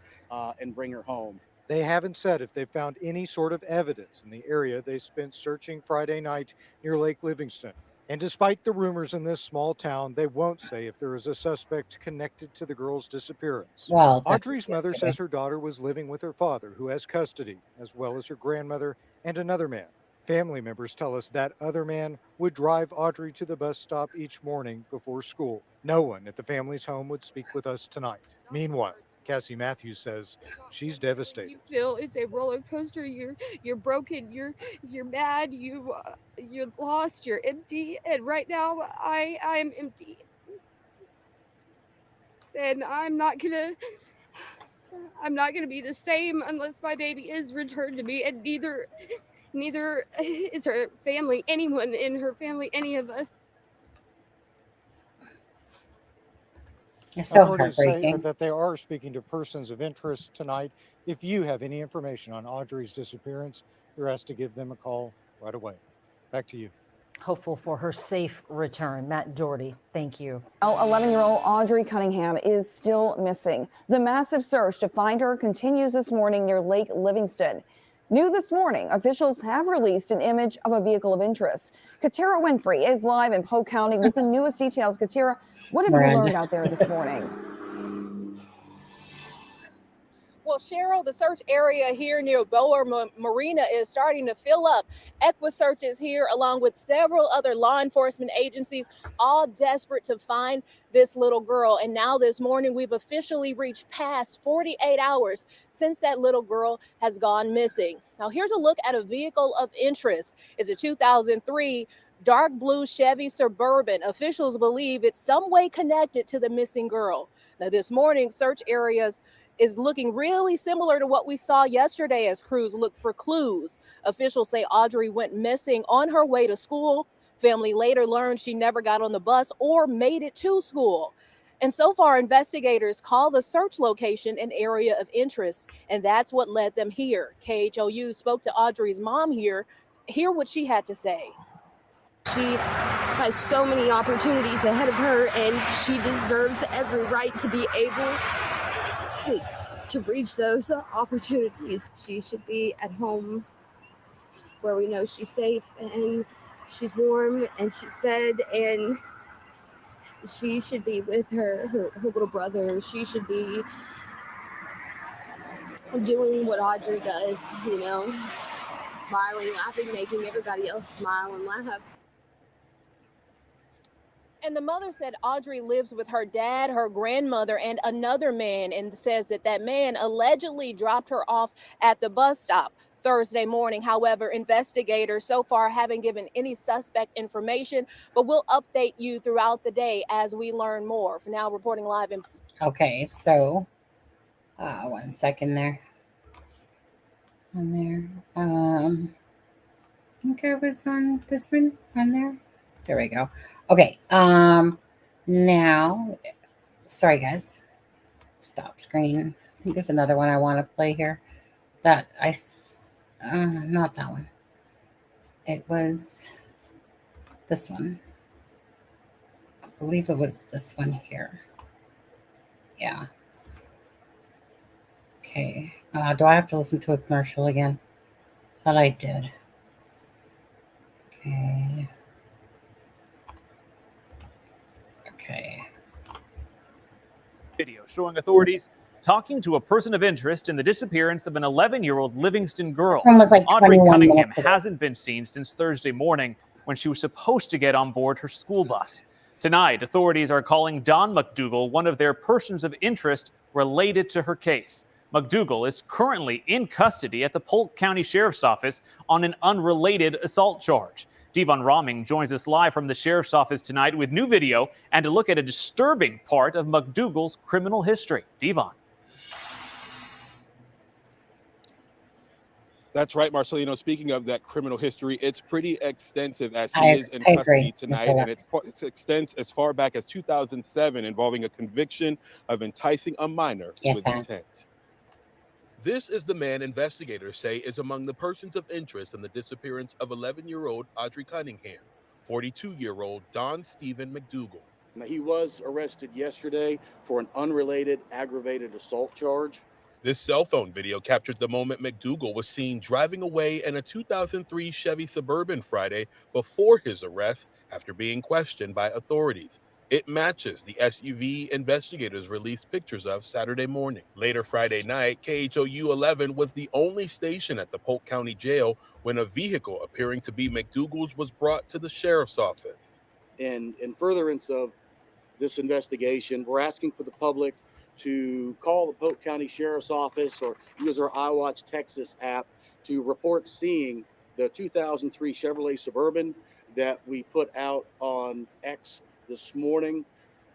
and bring her home. They haven't said if they found any sort of evidence in the area they spent searching Friday night near Lake Livingston. And despite the rumors in this small town, they won't say if there is a suspect connected to the girl's disappearance. Well, Audrii's mother says her daughter was living with her father, who has custody, as well as her grandmother and another man. Family members tell us that other man would drive Audrii to the bus stop each morning before school. No one at the family's home would speak with us tonight. Meanwhile, Cassie Matthews says she's devastated. You feel it's a roller coaster. You're broken. You're mad. You're lost. You're empty. And right now, I'm empty. And I'm not gonna be the same unless my baby is returned to me. And neither is her family. Anyone in her family. Any of us. It's so Authorities say heartbreaking. that they are speaking to persons of interest tonight. If you have any information on Audrii's disappearance, you're asked to give them a call right away. Back to you. Hopeful for her safe return. Matt Doherty, thank you. 11-year-old Audrii Cunningham is still missing. The massive search to find her continues this morning near Lake Livingston. New this morning, officials have released an image of a vehicle of interest. Katira Winfrey is live in Polk County with the newest details. Katira, what have you learned out there this morning? Well, Cheryl, the search area here near Bower Marina is starting to fill up. EquiSearch is here along with several other law enforcement agencies, all desperate to find this little girl. And now this morning, we've officially reached past 48 hours since that little girl has gone missing. Now, here's a look at a vehicle of interest. It's a 2003 dark blue Chevy Suburban. Officials believe it's some way connected to the missing girl. Now, this morning, search areas is looking really similar to what we saw yesterday as crews looked for clues. Officials say Audrii went missing on her way to school Family later learned she never got on the bus or made it to school. And so far, investigators call the search location an area of interest, and that's what led them here. KHOU spoke to Audrey's mom here. Hear what she had to say. She has so many opportunities ahead of her, and she deserves every right to be able to reach those opportunities. She should be at home where we know she's safe and she's warm and she's fed, and she should be with her little brother. She should be doing what Audrey does, you know, smiling, laughing, making everybody else smile and laugh. And the mother said Audrey lives with her dad, her grandmother, and another man, and says that that man allegedly dropped her off at the bus stop Thursday morning. However, investigators so far haven't given any suspect information, but we'll update you throughout the day as we learn more. For now, reporting live in. Okay, so 1 second there. On there. I think I was on this one on there. There we go. Okay. Now, sorry guys. Stop screen. I think there's another one I want to play here. That not that one. It was this one. I believe it was this one here. Yeah. Okay. Do I have to listen to a commercial again? Thought I did. Okay. Okay. Video showing authorities talking to a person of interest in the disappearance of an 11-year-old Livingston girl. This one was like Audrey 21 Cunningham minutes ago. hasn't been seen since Thursday morning when she was supposed to get on board her school bus. Tonight, authorities are calling Don McDougal one of their persons of interest related to her case. McDougal is currently in custody at the Polk County Sheriff's Office on an unrelated assault charge. Devon Roming joins us live from the Sheriff's Office tonight with new video and to look at a disturbing part of McDougal's criminal history. Devon. That's right, Marcelino. Speaking of that criminal history, it's pretty extensive as he is in custody tonight, and it extends as far back as 2007, involving a conviction of enticing a minor with intent. This is the man investigators say is among the persons of interest in the disappearance of 11-year-old Audrey Cunningham, 42-year-old Don Stephen McDougal. Now, he was arrested yesterday for an unrelated aggravated assault charge. This cell phone video captured the moment McDougal was seen driving away in a 2003 Chevy Suburban Friday before his arrest after being questioned by authorities. It matches the SUV investigators released pictures of Saturday morning. Later Friday night, KHOU 11 was the only station at the Polk County Jail when a vehicle appearing to be McDougal's was brought to the sheriff's office. In furtherance of this investigation, we're asking for the public to call the Polk County Sheriff's Office or use our iWatch Texas app to report seeing the 2003 Chevrolet Suburban that we put out on X this morning.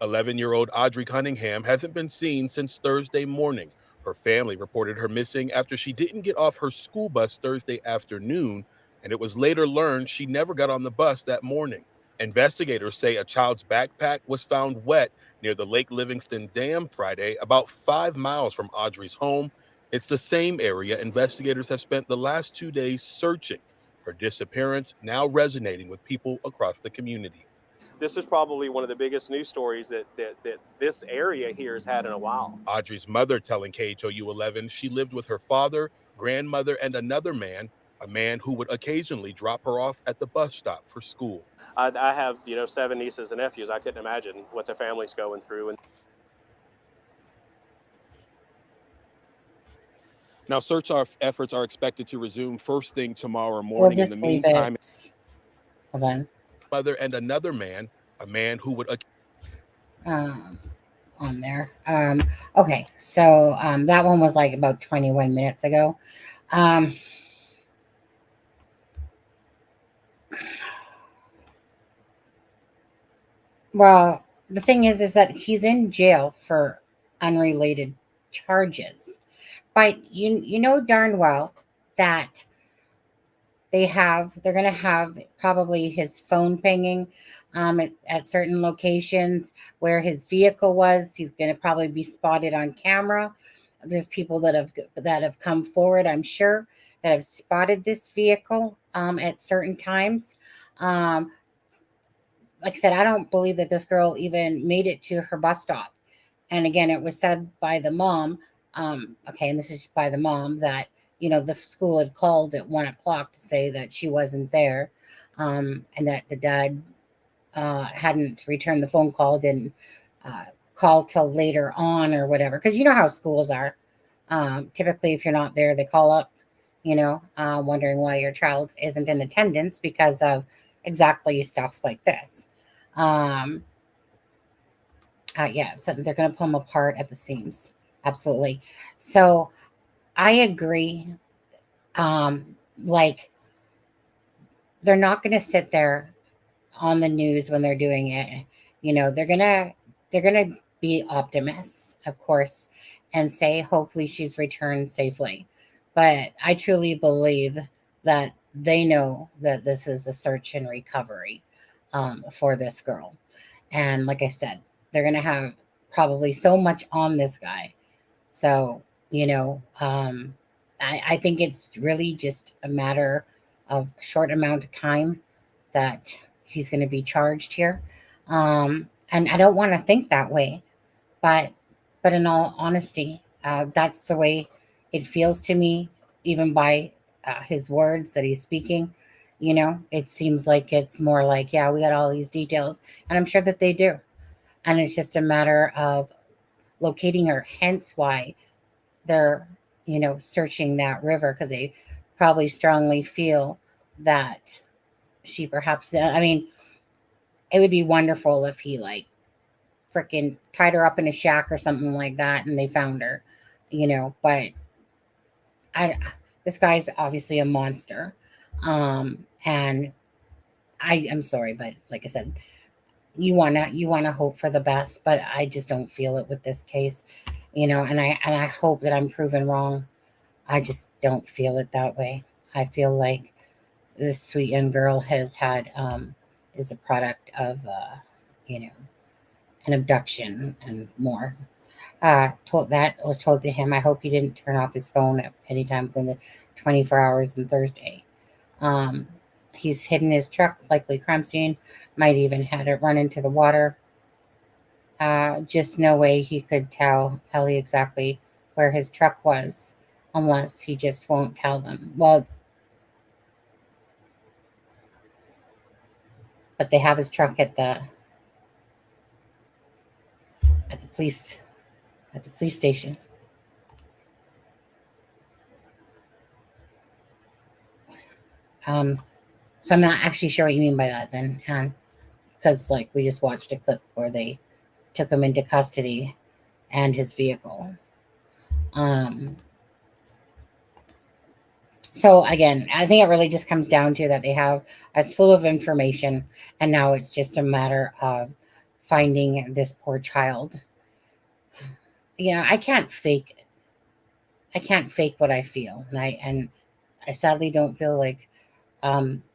11-year-old Audrey Cunningham hasn't been seen since Thursday morning. Her family reported her missing after she didn't get off her school bus Thursday afternoon, and it was later learned she never got on the bus that morning. Investigators say a child's backpack was found wet near the Lake Livingston Dam Friday, about 5 miles from Audrey's home. It's the same area investigators have spent the last 2 days searching. Her disappearance now resonating with people across the community. This is probably one of the biggest news stories that this area here has had in a while. Audrey's mother telling KHOU 11 she lived with her father, grandmother, and another man, a man who would occasionally drop her off at the bus stop for school. I have, 7 nieces and nephews. I couldn't imagine what their family's going through. Now, search efforts are expected to resume first thing tomorrow morning. In the meantime, hold on. Mother and another man, a man who would on there. Okay, so that one was like about 21 minutes ago. Well, the thing is that he's in jail for unrelated charges, but you know darn well that they're going to have probably his phone pinging at certain locations where his vehicle was. He's going to probably be spotted on camera. There's people that have come forward, I'm sure, that have spotted this vehicle at certain times. Like I said, I don't believe that this girl even made it to her bus stop. And again, it was said by the mom, okay, and this is by the mom, that, the school had called at 1 o'clock to say that she wasn't there, and that the dad hadn't returned the phone call, didn't call till later on or whatever. Because you know how schools are. Typically, if you're not there, they call up, wondering why your child isn't in attendance because of exactly stuff like this. Yeah, so they're going to pull them apart at the seams. Absolutely. So I agree. Like, they're not going to sit there on the news when they're doing it. They're going to be optimists, of course, and say hopefully she's returned safely. But I truly believe that they know that this is a search and recovery for this girl. And like I said, they're going to have probably so much on this guy. So, I think it's really just a matter of a short amount of time that he's going to be charged here. And I don't want to think that way, but in all honesty, that's the way it feels to me, even by his words that he's speaking. It seems like it's more like, yeah, we got all these details, and I'm sure that they do. And it's just a matter of locating her, hence why they're, searching that river, because they probably strongly feel that she perhaps, I mean, it would be wonderful if he like freaking tied her up in a shack or something like that and they found her, but this guy's obviously a monster. And I'm sorry, but like I said, you wanna hope for the best, but I just don't feel it with this case, and I hope that I'm proven wrong. I just don't feel it that way. I feel like this sweet young girl has had is a product of an abduction and more. Was told to him. I hope he didn't turn off his phone at any time within the 24 hours on Thursday. He's hidden his truck, likely crime scene. Might even had it run into the water. Just no way he could tell Ellie exactly where his truck was, unless he just won't tell them. Well, but they have his truck at the police station. So I'm not actually sure what you mean by that then, because like we just watched a clip where they took him into custody and his vehicle. So again, I think it really just comes down to that they have a slew of information, and now it's just a matter of finding this poor child. I can't fake what I feel, and I sadly don't feel like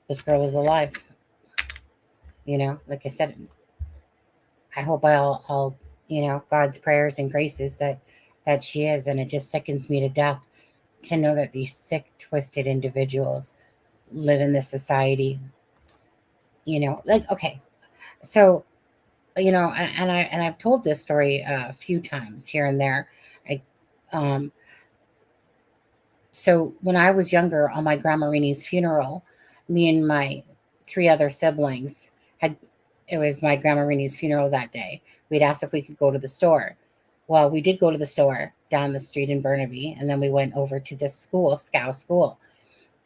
this girl is alive. Like I said, I hope I'll God's prayers and graces that she is, and it just sickens me to death to know that these sick, twisted individuals live in this society. Like, okay, so and I've told this story a few times here and there. So when I was younger, on my grandma Rini's funeral, me and my 3 other siblings it was my grandma Rini's funeral that day. We'd asked if we could go to the store. Well, we did go to the store down the street in Burnaby, and then we went over to the school, Scow School.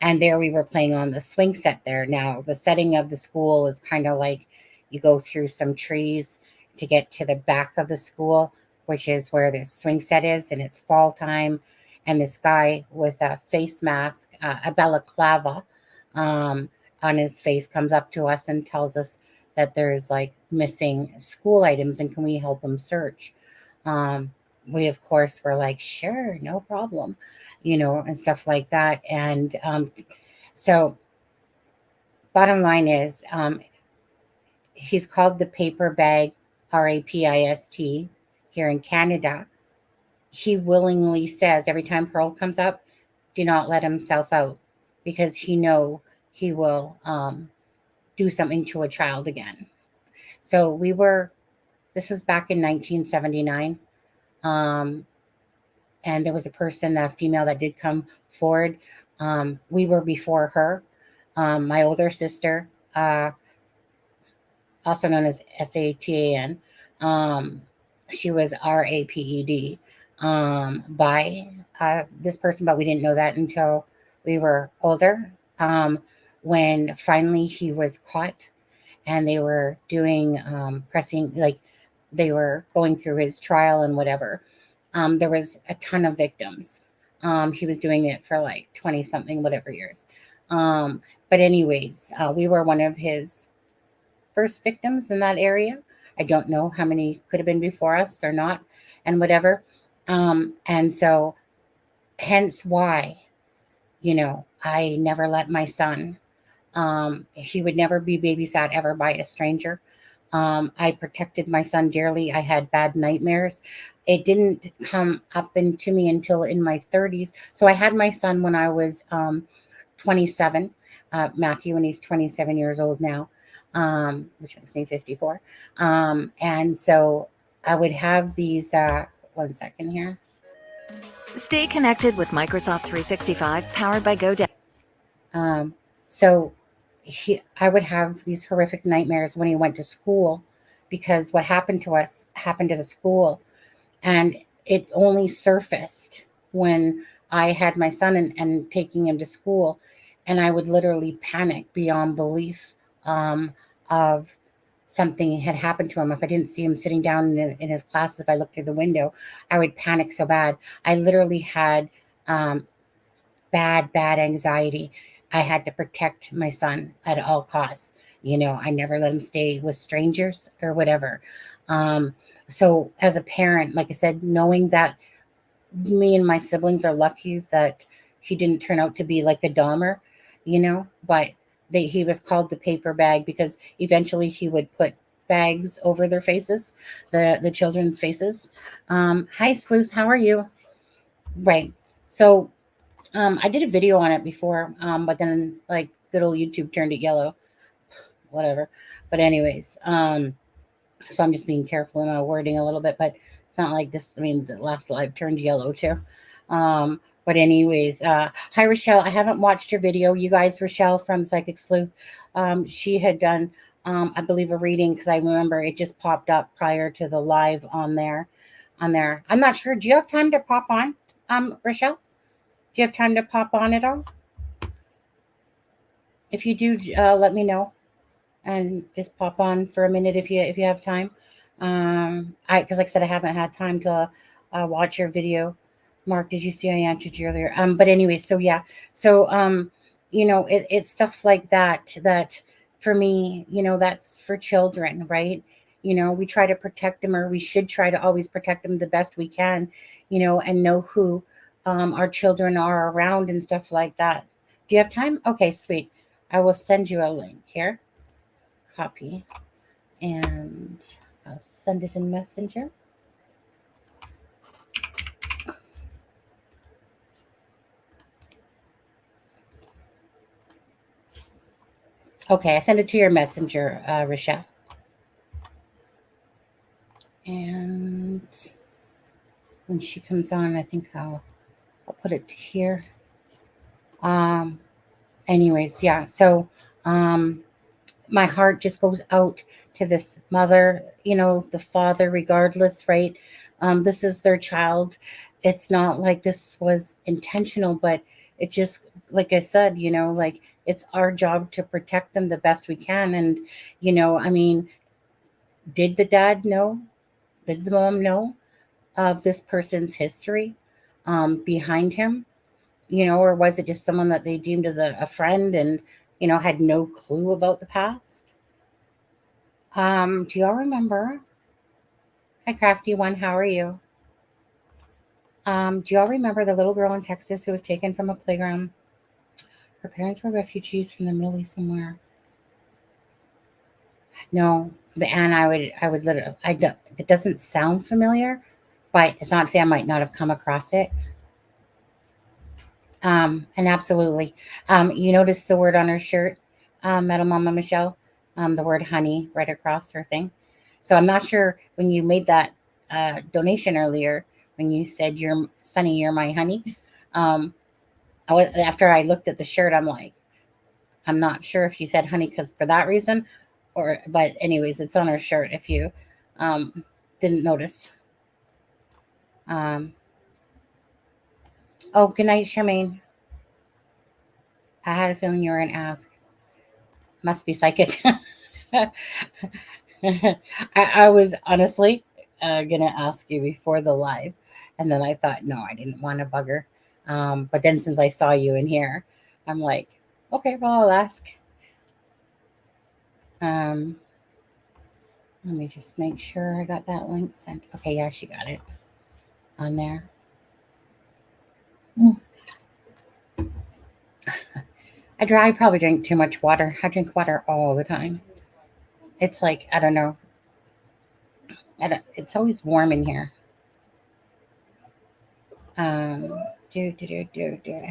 And there we were playing on the swing set there. Now, the setting of the school is kind of like you go through some trees to get to the back of the school, which is where the swing set is, and it's fall time. And this guy with a face mask, a balaclava on his face, comes up to us and tells us that there's like missing school items and can we help him search. We of course were like, sure, no problem, and stuff like that. And so bottom line is, he's called the paper bag, rapist, here in Canada. He willingly says every time parole comes up, do not let himself out, because he know he will do something to a child again. So this was back in 1979. And there was a person, a female, that did come forward. We were before her. My older sister, also known as SATAN, she was RAPED by this person, but we didn't know that until we were older. When finally he was caught and they were doing pressing, like they were going through his trial and whatever, there was a ton of victims. He was doing it for like 20 something, whatever years. But anyways, we were one of his first victims in that area. I don't know how many could have been before us or not, and whatever. And so hence why, I never let my son, he would never be babysat ever by a stranger. I protected my son dearly. I had bad nightmares. It didn't come up into me until in my 30s. So I had my son when I was 27, Matthew, and he's 27 years old now, which makes me 54. And so I would have these, one second here. Stay connected with Microsoft 365, powered by GoDaddy. So I would have these horrific nightmares when he went to school, because what happened to us happened at a school, and it only surfaced when I had my son and taking him to school, and I would literally panic beyond belief of something had happened to him. If I didn't see him sitting down in his class, if I looked through the window, I would panic so bad. I literally had bad anxiety. I had to protect my son at all costs. I never let him stay with strangers or whatever. So as a parent, like I said, knowing that me and my siblings are lucky that he didn't turn out to be like a Dahmer, but he was called the paper bag because eventually he would put bags over their faces, the children's faces. Hi, Sleuth, how are you? Right. So I did a video on it before, but then like good old YouTube turned it yellow. Whatever. But anyways, so I'm just being careful in my wording a little bit, but it's not like this. I mean, the last live turned yellow too. But anyways, hi, Rochelle. I haven't watched your video. You guys, Rochelle from Psychic Sleuth, she had done, I believe, a reading, because I remember it just popped up prior to the live on there. I'm not sure. Do you have time to pop on, Rochelle? Do you have time to pop on at all? If you do, let me know, and just pop on for a minute if you have time. Because like I said, I haven't had time to watch your video. Mark, did you see I answered you earlier? But anyway, so yeah, so it's stuff like that for me, that's for children, right? We try to protect them, or we should try to always protect them the best we can, and know who our children are around and stuff like that. Do you have time? Okay, sweet. I will send you a link here. Copy. And I'll send it in Messenger. Okay, I send it to your Messenger, Rochelle. And when she comes on, I think I'll put it here. Anyways, yeah. So my heart just goes out to this mother, the father, regardless, right? This is their child. It's not like this was intentional, but it just, like I said, like it's our job to protect them the best we can. And, I mean, did the dad know? Did the mom know of this person's history behind him? Or was it just someone that they deemed as a friend and, had no clue about the past? Do y'all remember? Hi, Crafty One. How are you? Do y'all remember the little girl in Texas who was taken from a playground? Her parents were refugees from the Middle East somewhere. No, and I would literally, I don't, it doesn't sound familiar, but it's not to say I might not have come across it. And absolutely. You notice the word on her shirt, Metal Mama Michelle, the word honey right across her thing. So I'm not sure when you made that donation earlier, when you said you're Sonny, you're my honey. After I looked at the shirt, I'm like, I'm not sure if you said honey because for that reason, but anyways, it's on her shirt. If you didn't notice. Oh, good night, Charmaine. I had a feeling you were gonna ask. Must be psychic. I was honestly gonna ask you before the live, and then I thought, no, I didn't want to bug her. But then since I saw you in here, I'm like, okay, well, I'll ask. Let me just make sure I got that link sent. Okay, yeah, she got it on there. I probably drink too much water. I drink water all the time. It's like, I don't know. It's always warm in here. And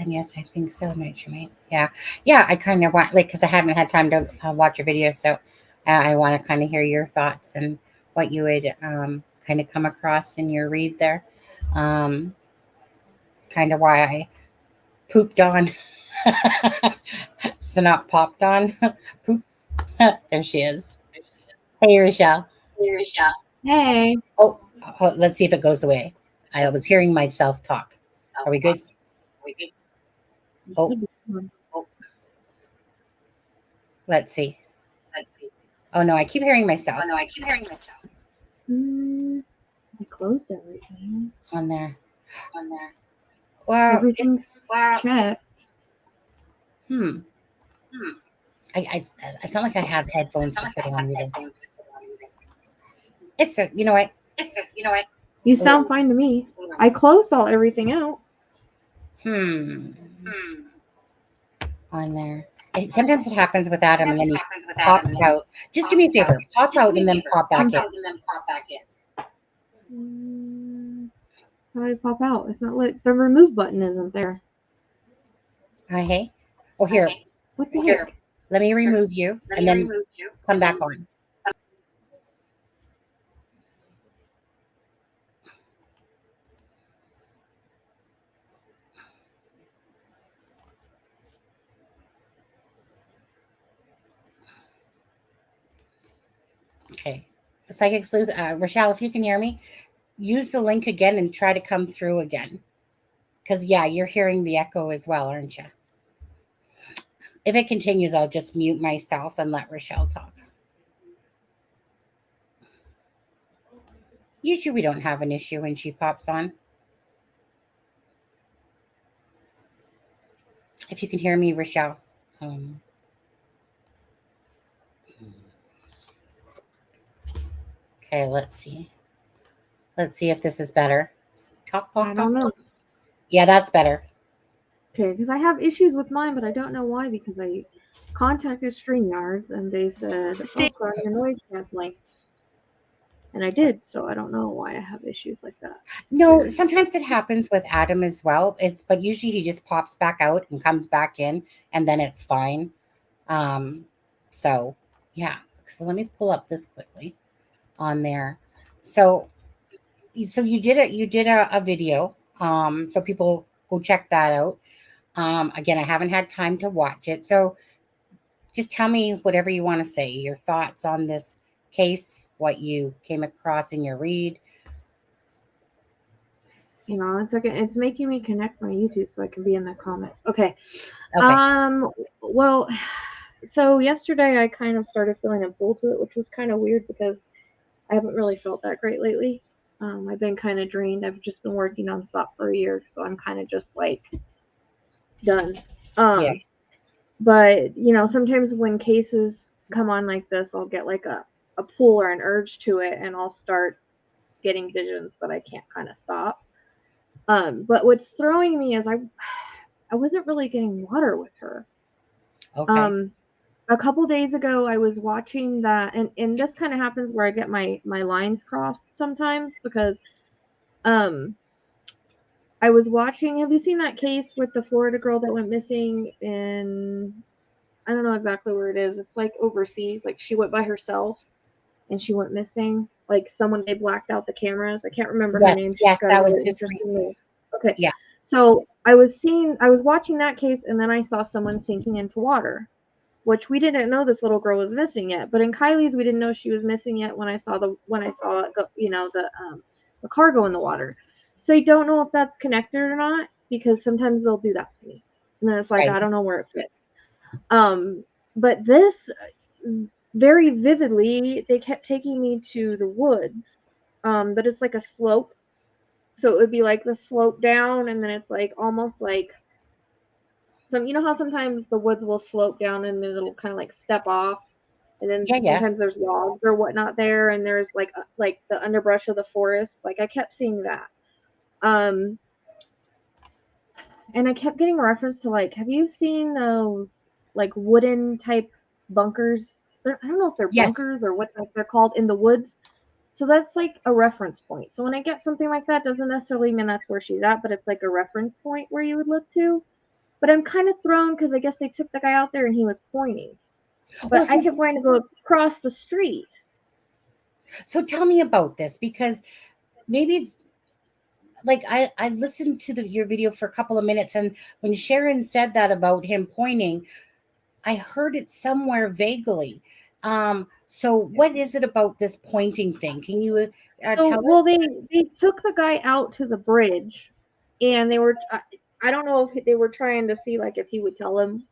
yes, I think so, Night Jermaine. Yeah. I kind of want, like, because I haven't had time to watch your video, so I want to kind of hear your thoughts and what you would kind of come across in your read there. Kind of why I pooped on, so not popped on. Poop. There she is. Hey, Rochelle. Hey. Oh, let's see if it goes away. I was hearing myself talk. Are we good? Oh, let's see. Oh no, I keep hearing myself. I closed everything. On there. Well, Everything's checked. I sound like I have headphones to put on either. It's a, you know what? You sound fine to me. I closed everything out. On there. Sometimes it happens with Adam and then he pops out. Just do me a favor. Pop out and then pop back in. How did it pop out? It's not like the remove button isn't there. Hey. Oh, here. What the heck? Let me remove you and then come back on. Okay. Psychic Sleuth, Rochelle, if you can hear me, use the link again and try to come through again. Because, yeah, you're hearing the echo as well, aren't you? If it continues, I'll just mute myself and let Rochelle talk. Usually we don't have an issue when she pops on. If you can hear me, Rochelle. Okay, let's see. Let's see if this is better. Talk. I don't know. Yeah, that's better. Okay, because I have issues with mine, but I don't know why, because I contacted StreamYards and they said, oh, turn your noise canceling. And I did, so I don't know why I have issues like that. No, sometimes it happens with Adam as well. But usually he just pops back out and comes back in, and then it's fine. So yeah. So let me pull up this quickly on there. So you did a video. So people go check that out. Again, I haven't had time to watch it. So just tell me whatever you want to say, your thoughts on this case, what you came across in your read. You know, it's making me connect my YouTube so I can be in the comments. Okay. Well, so yesterday I kind of started feeling a pull to it, which was kind of weird because I haven't really felt that great lately. I've been kind of drained. I've just been working nonstop for a year, so I'm kind of just like done. Yeah. But you know, sometimes when cases come on like this, I'll get like a pull or an urge to it, and I'll start getting visions that I can't kind of stop. But what's throwing me is I wasn't really getting water with her. Okay. a couple days ago I was watching that, and this kind of happens where I get my lines crossed sometimes because I was watching. Have you seen that case with the Florida girl that went missing in, I don't know exactly where it is. It's like overseas. Like she went by herself and she went missing. Like someone, they blacked out the cameras. I can't remember her name. Yes, She's yes, got a that was really just interesting name. Okay. yeah. So I was watching that case, and then I saw someone sinking into water, which we didn't know this little girl was missing yet. But in Kylie's, we didn't know she was missing yet when I saw it go, the car go in the water. So I don't know if that's connected or not, because sometimes they'll do that to me, and then it's like Right. I don't know where it fits. But this very vividly, they kept taking me to the woods, but it's like a slope. So it would be like the slope down, and then it's like almost like you know how sometimes the woods will slope down and then it'll kind of like step off, and then Yeah. sometimes there's logs or whatnot there, and there's like the underbrush of the forest. Like I kept seeing that, and I kept getting reference to like, have you seen those like wooden type bunkers? I don't know if they're Yes. bunkers or what they're called in the woods. So that's like a reference point. So when I get something like that, doesn't necessarily mean that's where she's at, but it's like a reference point where you would look to. But I'm kind of thrown because I guess they took the guy out there and he was pointing. But Well, I kept wanting to go across the street. So tell me about this, because maybe like I listened to your video for a couple of minutes, and when Sharon said that about him pointing, I heard it somewhere vaguely. So what is it about this pointing thing? Can you So, tell well, us? they took the guy out to the bridge, and they were I don't know if they were trying to see like if he would tell him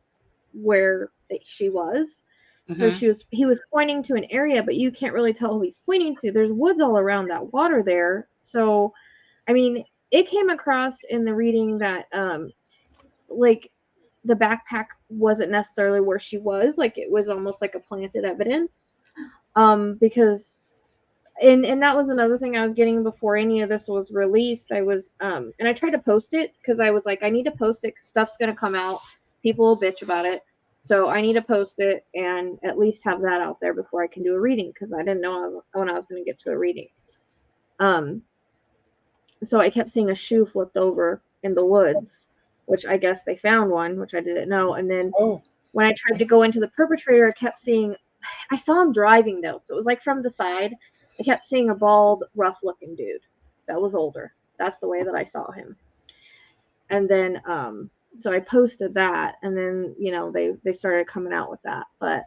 where she was. So Mhm. he was pointing to an area, but you can't really tell who he's pointing to. There's woods all around that water there. So, I mean, it came across in the reading that like the backpack wasn't necessarily where she was. Like it was almost like a planted evidence. Because and that was another thing I was getting before any of this was released. I was and I tried to post it because I was like, I need to post it because stuff's gonna come out. People will bitch about it. So I need to post it and at least have that out there before I can do a reading, because I didn't know when I was going to get to a reading. So I kept seeing a shoe flipped over in the woods, which I guess they found one, which I didn't know. And then when I tried to go into the perpetrator, I kept seeing, I saw him driving though. So it was like from the side. I kept seeing a bald, rough looking dude that was older. That's the way that I saw him. And then, so I posted that, and then, they started coming out with that. But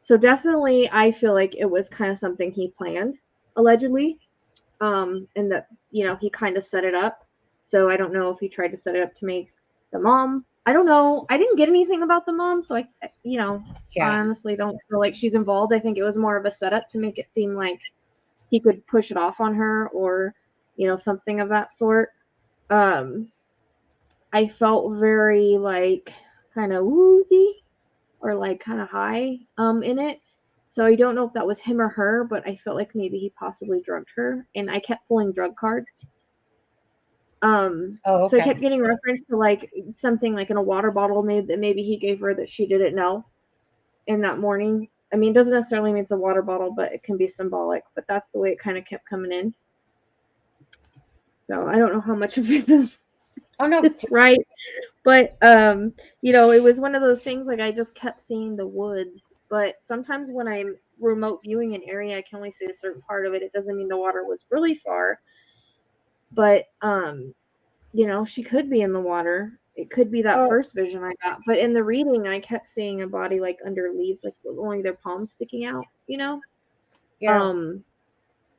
so definitely I feel like it was kind of something he planned, allegedly. And that, he kind of set it up. So I don't know if he tried to set it up to make the mom. I don't know. I didn't get anything about the mom, so I Yeah. honestly don't feel like she's involved. I think it was more of a setup to make it seem like he could push it off on her, or, something of that sort. I felt very like kind of woozy or like kind of high in it. So I don't know if that was him or her, but I felt like maybe he possibly drugged her, and I kept pulling drug cards. Oh, So I okay. kept getting reference to like something like in a water bottle maybe he gave her that she didn't know in that morning. I mean, it doesn't necessarily mean it's a water bottle, but it can be symbolic. But that's the way it kind of kept coming in. So I don't know how much of it is it's right, but it was one of those things. Like I just kept seeing the woods, but sometimes when I'm remote viewing an area, I can only see a certain part of it. It doesn't mean the water was really far, but she could be in the water. It could be that first vision I got, but in the reading, I kept seeing a body like under leaves, like with only their palms sticking out. Yeah.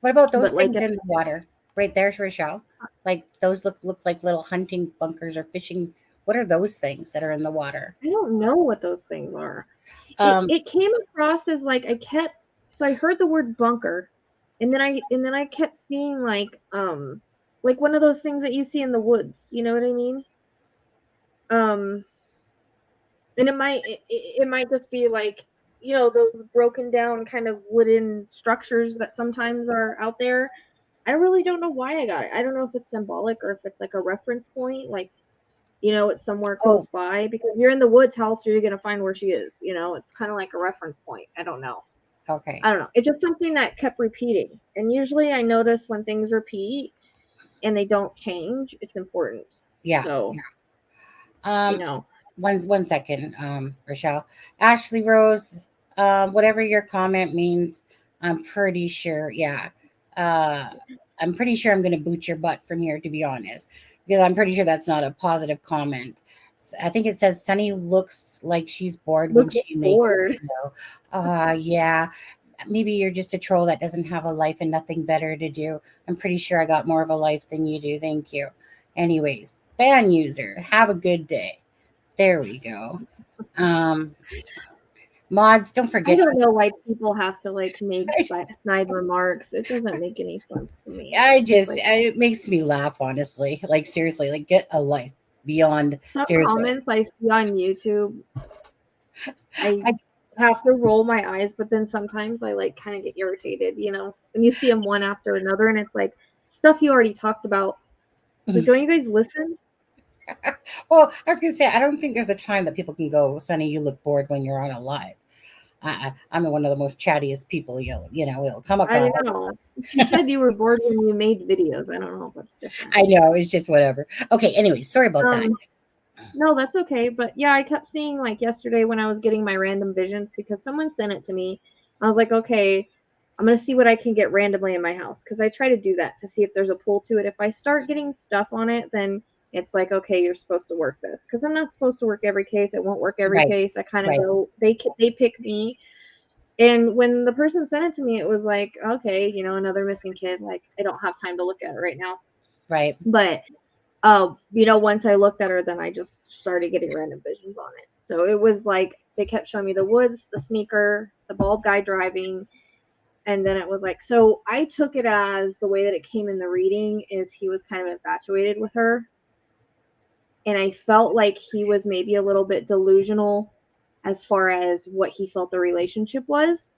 What about those But like things in the water? Right there, Rochelle. Like those look like little hunting bunkers or fishing. What are those things that are in the water? I don't know what those things are. Um, It came across as like I heard the word bunker, and then I kept seeing like one of those things that you see in the woods. You know what I mean? And it might just be like, those broken down kind of wooden structures that sometimes are out there. I really don't know why I got it. I don't know if it's symbolic or if it's like a reference point. Like You know, it's somewhere close by, because you're in the woods, how else are you going to find where she is? You know, it's kind of like a reference point. I don't know. Okay. I don't know. It's just something that kept repeating. And usually I notice when things repeat and they don't change, it's important. Yeah. So, yeah. you know. One second, Rochelle. Ashley Rose, whatever your comment means, I'm pretty sure, yeah. I'm pretty sure I'm going to boot your butt from here, to be honest, because I'm pretty sure that's not a positive comment. I think it says Sunny looks like she's bored when she makes video. Yeah. Maybe you're just a troll that doesn't have a life and nothing better to do. I'm pretty sure I got more of a life than you do. Thank you. Anyways, ban user, have a good day. There we go. Mods, don't forget. I don't know why people have to like make snide remarks. It doesn't make any sense to me. It makes me laugh, honestly. Like, seriously, like, get a life beyond. Some seriously. comments I see on YouTube, I have to roll my eyes, but then sometimes I like kind of get irritated, you know, and you see them one after another, and it's like stuff you already talked about. Like, don't you guys listen? Well, I was gonna say, I don't think there's a time that people can go, Sonny, you look bored when you're on a live. I'm one of the most chattiest people you'll come across. I know. She said you were bored when you made videos. I don't know if that's different. I know, it's just whatever. Okay, anyway, sorry about that. No, that's okay. But yeah, I kept seeing, like, yesterday when I was getting my random visions, because someone sent it to me. I was like, okay, I'm going to see what I can get randomly in my house, because I try to do that to see if there's a pull to it. If I start getting stuff on it, then it's like, okay, you're supposed to work this, because I'm not supposed to work every case. It won't work every case. I kind of go, they pick me. And when the person sent it to me, it was like, okay, you know, another missing kid. Like, I don't have time to look at it right now. Right. But, you know, once I looked at her, then I just started getting random visions on it. So it was like, they kept showing me the woods, the sneaker, the bald guy driving. And then it was like, so I took it as the way that it came in the reading is he was kind of infatuated with her. And I felt like he was maybe a little bit delusional as far as what he felt the relationship was.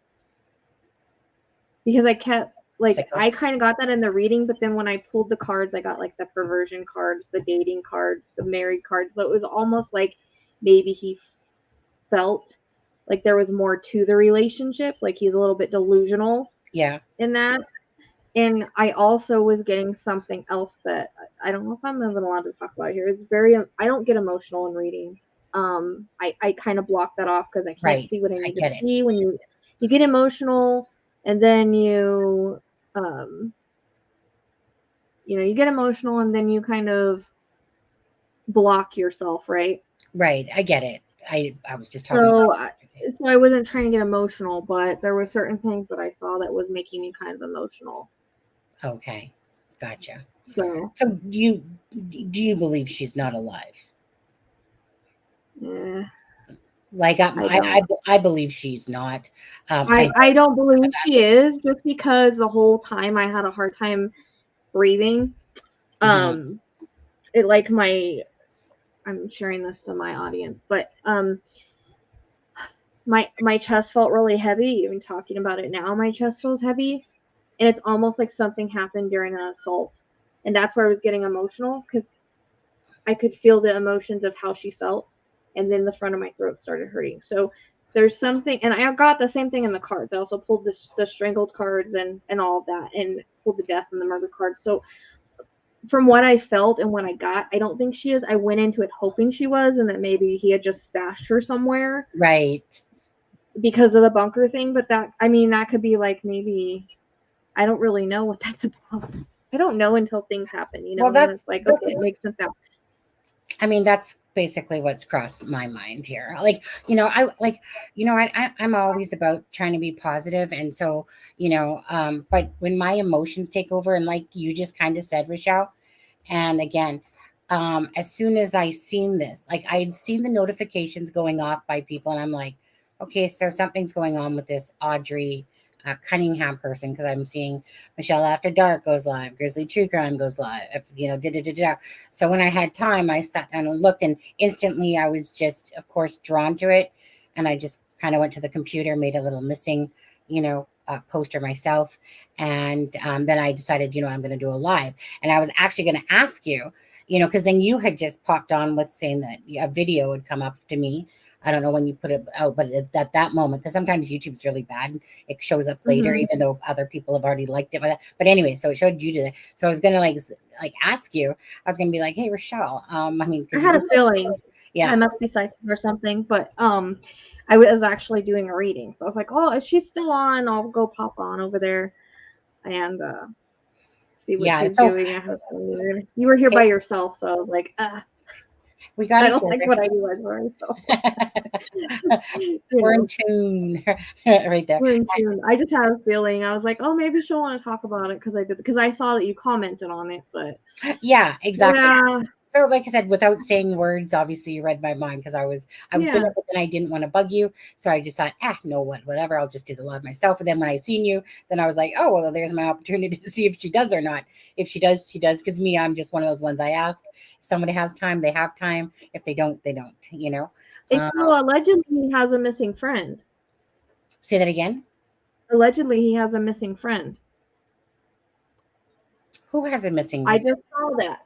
Because I kept, like, I kind of got that in the reading, but then when I pulled the cards, I got, like, the perversion cards, the dating cards, the married cards. So it was almost like maybe he felt like there was more to the relationship. Like, he's a little bit delusional. Yeah. In that. And I also was getting something else that I don't know if I'm even allowed to talk about here. It's I don't get emotional in readings. I kind of block that off because I can't see what I need to see. When you get emotional, and then you get emotional, and then you kind of block yourself, right? Right. I get it. I was just talking so I wasn't trying to get emotional, but there were certain things that I saw that was making me kind of emotional. Okay, gotcha. So do you believe she's not alive? Yeah. Like, I believe she's not. I don't believe she is, just because the whole time I had a hard time breathing. It like I'm sharing this to my audience, but my chest felt really heavy. Even talking about it now, my chest feels heavy. And it's almost like something happened during an assault. And that's where I was getting emotional, because I could feel the emotions of how she felt. And then the front of my throat started hurting. So there's something, and I got the same thing in the cards. I also pulled the strangled cards and all of that, and pulled the death and the murder cards. So from what I felt and what I got, I don't think she is. I went into it hoping she was, and that maybe he had just stashed her somewhere. Right. Because of the bunker thing. But that could be like, maybe, I don't really know what that's about. I don't know until things happen, you know. Well, that's it's like, okay, it makes sense now. I mean, that's basically what's crossed my mind here. I'm always about trying to be positive, and so, but when my emotions take over, and like you just kind of said, Rochelle, and again, as soon as I seen this, like, I'd seen the notifications going off by people, and I'm like, okay, so something's going on with this Audrii Cunningham person, because I'm seeing Michelle After Dark goes live, Grizzly True Crime goes live, So when I had time, I sat down and looked, and instantly I was just, of course, drawn to it. And I just kind of went to the computer, made a little missing, poster myself. And then I decided, I'm going to do a live. And I was actually going to ask you, you know, because then you had just popped on with saying that a video would come up to me. I don't know when you put it out, but at that moment, because sometimes YouTube's really bad. It shows up later, even though other people have already liked it. But anyway, so it showed you to that. So I was gonna like ask you. I was gonna be like, hey, Rochelle. I mean, I had a feeling. Yeah, I must be psychic or something, but I was actually doing a reading, so I was like, oh, if she's still on, I'll go pop on over there and see what she's so doing. I have a feeling you were here by yourself, so I was like, we got I each don't other. think what I do is right. So. We're in tune right there. We're in tune. I just had a feeling. I was like, oh, maybe she'll want to talk about it because I saw that you commented on it, but Yeah, exactly. yeah. So, like I said, without saying words, obviously you read my mind because I was gonna, but then I didn't want to bug you, so I just thought, no, whatever, I'll just do the live myself. And then when I seen you, then I was like, oh, well, there's my opportunity to see if she does or not. If she does, she does. Because me, I'm just one of those ones. I ask if somebody has time, they have time. If they don't, they don't. You know. Allegedly, he has a missing friend. Say that again. Allegedly, he has a missing friend. Who has a missing? I just saw that.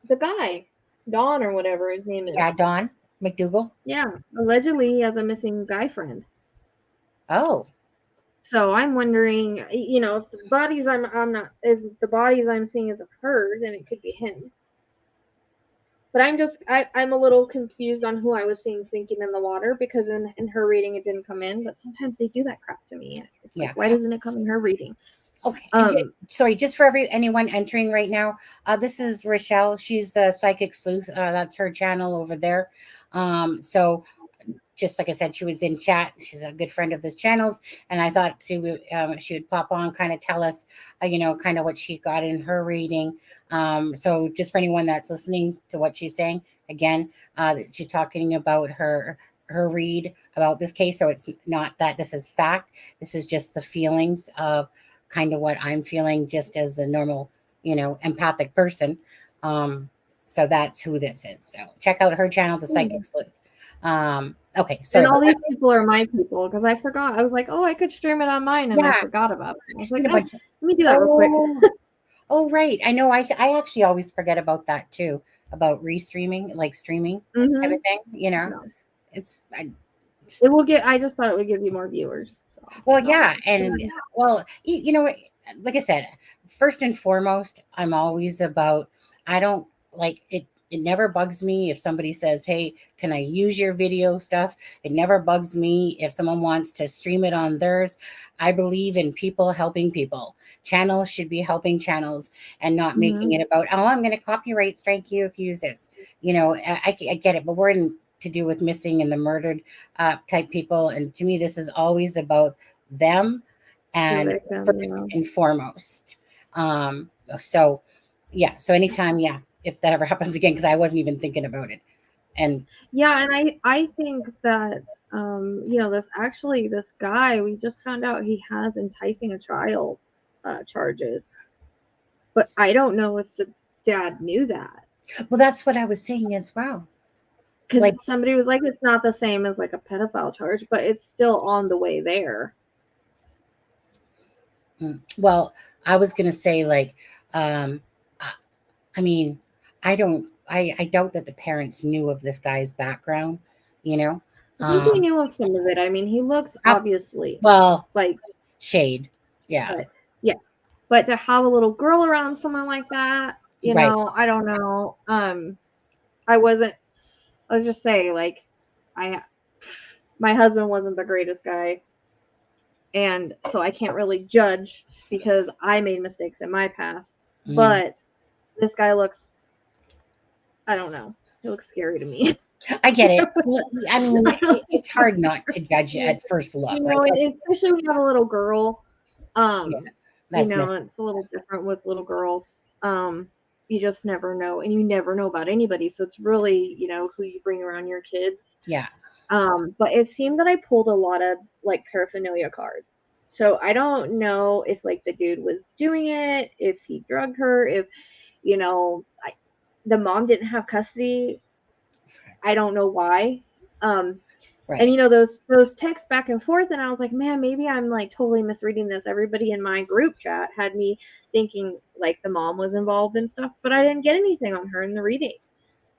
The guy, Don or whatever his name is. Yeah, Don McDougal. Yeah, allegedly he has a missing guy friend. Oh. So I'm wondering, you know, if the bodies the bodies I'm seeing is of her, then it could be him. But I'm a little confused on who I was seeing sinking in the water because in her reading it didn't come in, but sometimes they do that crap to me. It's like, why doesn't it come in her reading? Okay. Sorry, just for anyone entering right now, this is Rochelle. She's the Psychic Sleuth. That's her channel over there. So just like I said, she was in chat. She's a good friend of this channel's, and I thought she would pop on, kind of tell us, you know, kind of what she got in her reading. So just for anyone that's listening to what she's saying, again, she's talking about her read about this case. So it's not that this is fact. This is just the feelings of kind of what I'm feeling just as a normal, you know, empathic person. So that's who this is. So check out her channel, The Psychic Sleuth. Okay. So and all these people are my people because I forgot. I was like, oh, I could stream it on mine, and I forgot about it. I was like, let me do that real quick. Oh, right. I know. I actually always forget about that too, about restreaming, like streaming everything. You know, it will get. I just thought it would give you more viewers. So well, yeah, and well, you know, like I said, first and foremost, I'm always about. I don't like it. It never bugs me if somebody says, hey, can I use your video stuff? It never bugs me if someone wants to stream it on theirs. I believe in people helping people. Channels should be helping channels and not making it about, oh, I'm going to copyright strike you if you use this. You know, I get it, but we're in to do with missing and the murdered type people. And to me, this is always about them and first and foremost. So, yeah. So anytime, if that ever happens again, because I wasn't even thinking about it. And yeah, and I think that you know, this guy, we just found out he has enticing a child charges, but I don't know if the dad knew that. Well, that's what I was saying as well. Because like, somebody was like, it's not the same as like a pedophile charge, but it's still on the way there. Well, I was gonna say like, I mean, I doubt that the parents knew of this guy's background, you know. I think he knew of some of it. I mean, he looks obviously like shade. Yeah. But to have a little girl around someone like that, you know, I don't know. Let's just say, like, my husband wasn't the greatest guy, and so I can't really judge because I made mistakes in my past. But this guy looks, I don't know, he looks scary to me. I get it. I mean, it's hard not to judge at first look, you know, right? Especially when you have a little girl. You know, messy. it's a little different with little girls. You just never know, and you never know about anybody. So it's really, you know, who you bring around your kids. Yeah. But it seemed that I pulled a lot of like paraphernalia cards. So I don't know if like the dude was doing it, if he drugged her, if, you know, the mom didn't have custody. I don't know why. Right. And those texts back and forth, and I was like, man, maybe I'm like totally misreading this. Everybody in my group chat had me thinking like the mom was involved and stuff, but I didn't get anything on her in the reading.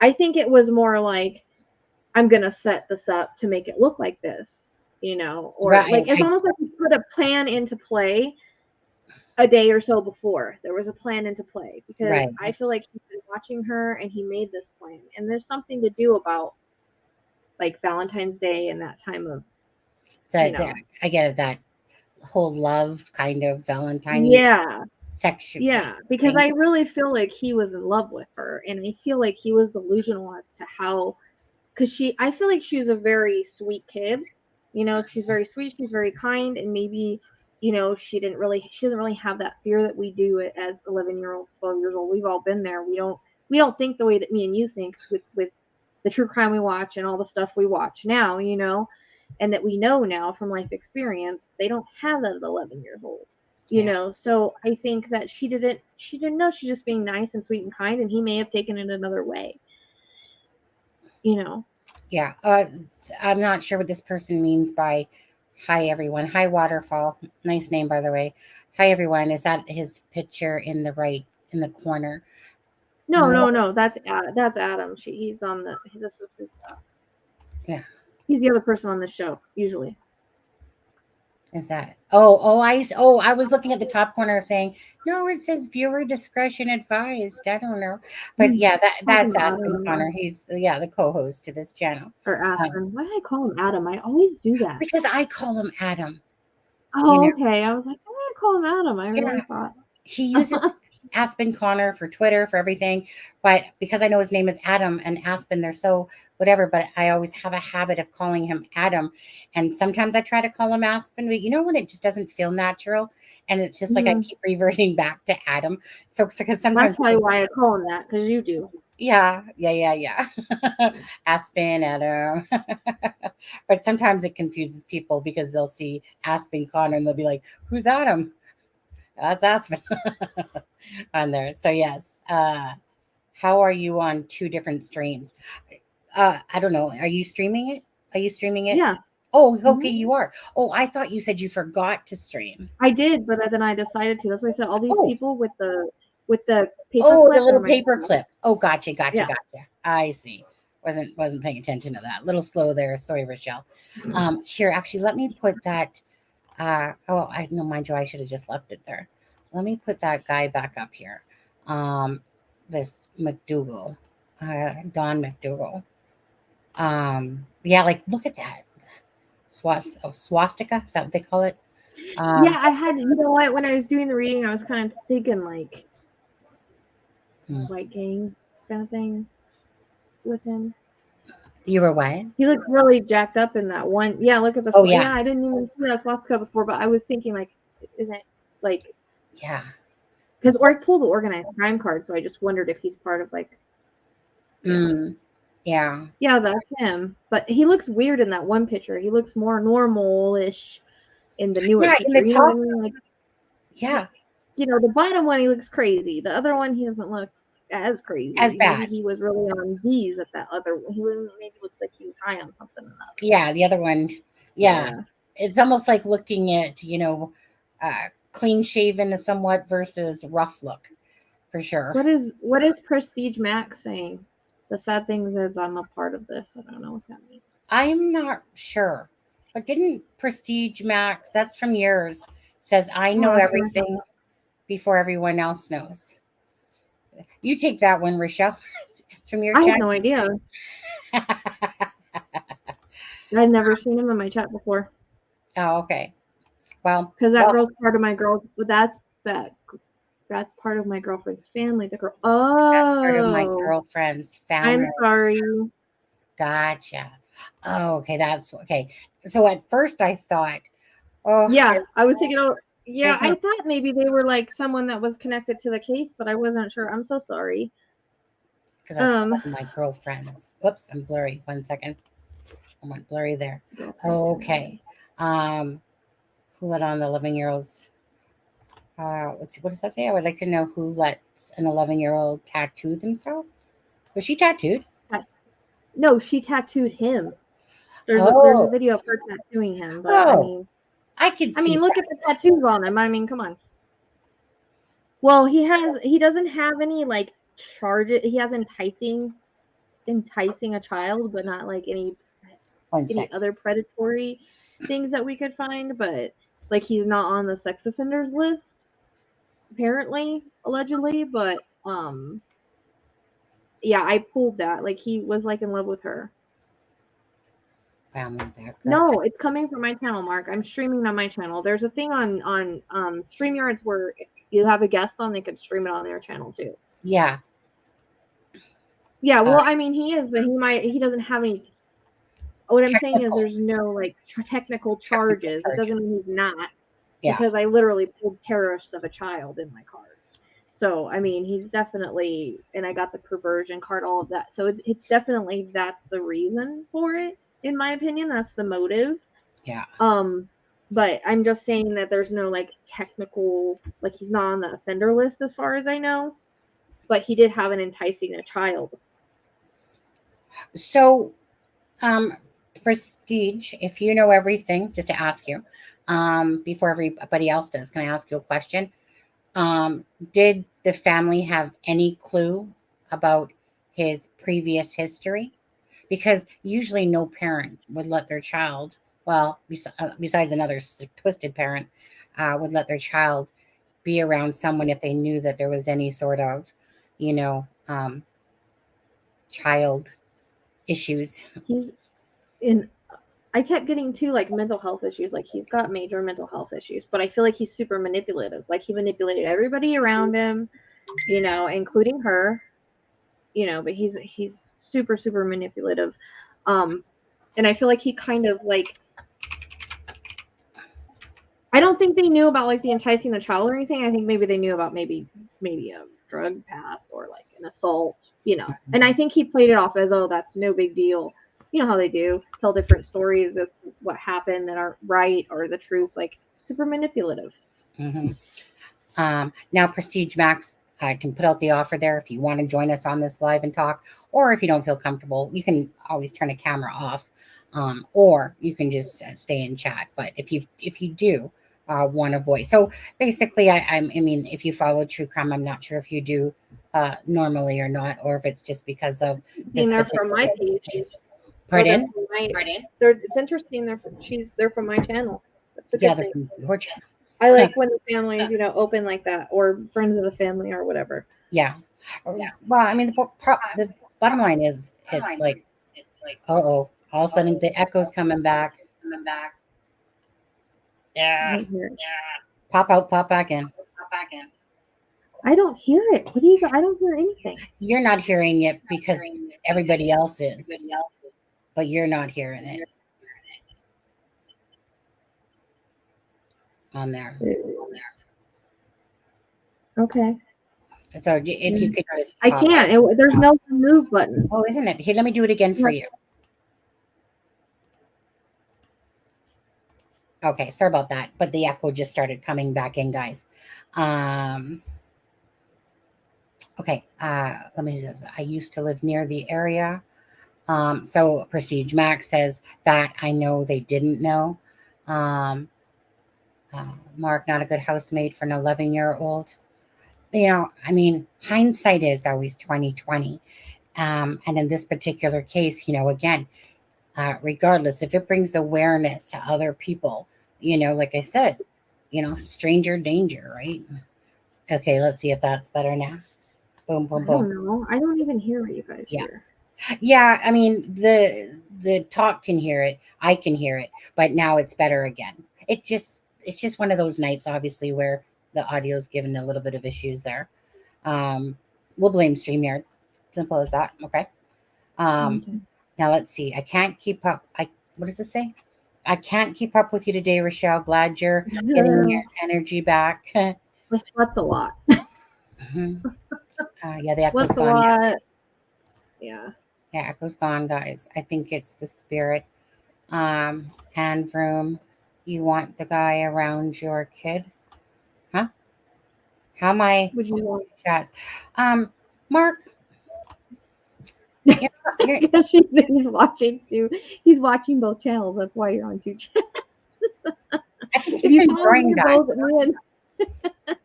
I think it was more like, I'm gonna set this up to make it look like this, or Right. like it's almost like you put a plan into play a day or so before. There was a plan into play because Right. I feel like he's been watching her and he made this plan. And there's something to do about like Valentine's Day and that time of I get it, that whole love kind of Valentine yeah. section. Yeah, because I really feel like he was in love with her, and I feel like he was delusional as to how, because I feel like she's a very sweet kid. She's very sweet, she's very kind, and maybe, she doesn't really have that fear that we do as 11-year-olds, 12 years old. We've all been there. We don't think the way that me and you think with the true crime we watch and all the stuff we watch now, and that we know now from life experience. They don't have that at 11 years old. So I think that she didn't know. She's just being nice and sweet and kind, and he may have taken it another way. Yeah. I'm not sure what this person means by hi everyone. Hi Waterfall. Nice name, by the way. Hi everyone. Is that his picture in the corner? No. That's Adam. He's on this is his stuff. Yeah. He's the other person on the show usually. Is that? I was looking at the top corner saying, no, it says viewer discretion advised. I don't know. But yeah, that's Aspen Connor. He's the co-host to this channel. Or Aspen. Why did I call him Adam? I always do that. Because I call him Adam. Oh, okay. I was like, why did I call him Adam? I really thought. He uses Aspen Connor for Twitter, for everything. But because I know his name is Adam and Aspen, they're so whatever, but I always have a habit of calling him Adam. And sometimes I try to call him Aspen, but when it just doesn't feel natural. And it's just like I keep reverting back to Adam. So because sometimes that's probably why I call him that, because you do. Yeah. Aspen, Adam. But sometimes it confuses people because they'll see Aspen Connor and they'll be like, who's Adam? That's Aspen on there. So yes. How are you on two different streams? I don't know. Are you streaming it? Yeah. Oh, okay, you are. Oh, I thought you said you forgot to stream. I did, but then I decided to. That's why I said all these people with the paper clip. the little paper clip. Oh, gotcha. I see. Wasn't paying attention to that. A little slow there. Sorry, Rochelle. Here, actually, let me put that. I know, mind you, I should have just left it there. Let me put that guy back up here. This McDougal, Don McDougal. Look at that. Swastika, is that what they call it? I had, when I was doing the reading, I was kind of thinking like white gang kind of thing with him. You were what? He looked really jacked up in that one. Yeah, look at the. I didn't even see that swastika before, but I was thinking like, is it like? Yeah. Because I pulled the organized crime card, so I just wondered if he's part of like. Yeah. Yeah, that's him. But he looks weird in that one picture. He looks more normal-ish in the newer picture. In the top. The bottom one he looks crazy. The other one he doesn't look as crazy. As bad. Maybe he was really on D's at that other one. He maybe looks like he was high on something. Yeah, the other one. Yeah. It's almost like looking at, clean shaven somewhat versus rough look, for sure. What is Prestige Max saying? The sad thing is I'm a part of this. I don't know what that means. I'm not sure. But didn't Prestige Max, that's from yours, says I know everything before everyone else knows. You take that one, Rochelle. It's from your chat. I have no idea. I've never seen him in my chat before. Oh, okay. Well, because that girl's part of my girl. That's part of my girlfriend's family. The girl. Oh, that's part of my girlfriend's family. I'm sorry. Gotcha. Oh, okay. That's okay. So at first I thought, I was thinking, I thought maybe they were like someone that was connected to the case, but I wasn't sure. I'm so sorry. Because I'm my girlfriends. Whoops, I'm blurry. 1 second. I went blurry there. Okay. Who let on the 11-year-olds? Let's see. What does that say? I would like to know who lets an 11-year-old tattoo themselves. Was she tattooed? No, she tattooed him. There's a Oh, video of her tattooing him, but I oh, mean, I could see look that. at the tattoos on him. I mean, come on. Well, he doesn't have any like charges. He has enticing a child, but not like any One sec. other predatory things that we could find. But like he's not on the sex offenders list, apparently, allegedly. But yeah, I pulled that. Like he was like in love with her. Family background. No, it's coming from my channel, Mark. I'm streaming on my channel. There's a thing on StreamYards where if you have a guest on, they can stream it on their channel too. Yeah. Yeah, well, I mean, he is, but he doesn't have any. What I'm saying is, Technical. there's no like technical charges. It doesn't mean he's not, Yeah. because I literally pulled terrorists of a child in my cards. So I mean, he's definitely, and I got the perversion card, all of that. So it's definitely that's the reason for it, in my opinion. That's the motive. Yeah. But I'm just saying that there's no like technical, like he's not on the offender list as far as I know. But he did have an enticing a child. So, Prestige, if you know everything, just to ask you, before everybody else does, can I ask you a question? Did the family have any clue about his previous history? Because usually no parent would let their child, well, besides another twisted parent, would let their child be around someone if they knew that there was any sort of, child issues. He's in. I kept getting too like mental health issues. Like he's got major mental health issues, but I feel like he's super manipulative. Like he manipulated everybody around him, including her. But he's super manipulative. And I feel like he kind of like. I don't think they knew about like the enticing the child or anything. I think maybe they knew about maybe a drug past or like an assault, And I think he played it off as, oh, that's no big deal. You know how they do, tell different stories of what happened that aren't right or the truth, like super manipulative. Mm-hmm. Now, Prestige Max, I can put out the offer there if you want to join us on this live and talk, or if you don't feel comfortable, you can always turn the camera off, or you can just stay in chat. But if you do want a voice, so basically, I mean, if you follow true crime, I'm not sure if you do normally or not, or if it's just because of this. They're from my page. Pardon? It's interesting. They're from my channel. That's a good thing. From your channel. I like when the families, open like that, or friends of the family, or whatever. Yeah. Well, I mean, the bottom line is, it's like, all of a sudden the echo's coming back. Yeah. Pop out, pop back in. I don't hear it. What do you? I don't hear anything. You're not hearing it because everybody else is, but you're not hearing it on there. Okay. So if you could just, I can't. There's no move button. Oh, isn't it? Here, let me do it again for you. Okay, sorry about that, but the echo just started coming back in, guys. Okay, let me just, I used to live near the area. So Prestige Max says that I know they didn't know. Mark, not a good housemate for an 11-year-old. I mean, hindsight is always 20/20. And in this particular case, again, regardless, if it brings awareness to other people, like I said, stranger danger, right? Okay, let's see if that's better now. Boom, boom, boom. I don't know. I don't even hear what you guys hear. Yeah, I mean, the talk can hear it. I can hear it, but now it's better again. It's just one of those nights, obviously, where the audio's given a little bit of issues there. We'll blame StreamYard. Simple as that. Okay. Now let's see. I can't keep up. What does it say? I can't keep up with you today, Rochelle. Glad you're getting your energy back. I slept a lot. Yeah, the echo's Slept a gone. lot. Yeah. Yeah, echo's gone, guys. I think it's the spirit. Hand room. You want the guy around your kid? Huh? How am I? Would you want chats? Mark. Because he's watching too. He's watching both channels. That's why you're on two channels. I think If he's you follow enjoying me, that. both me and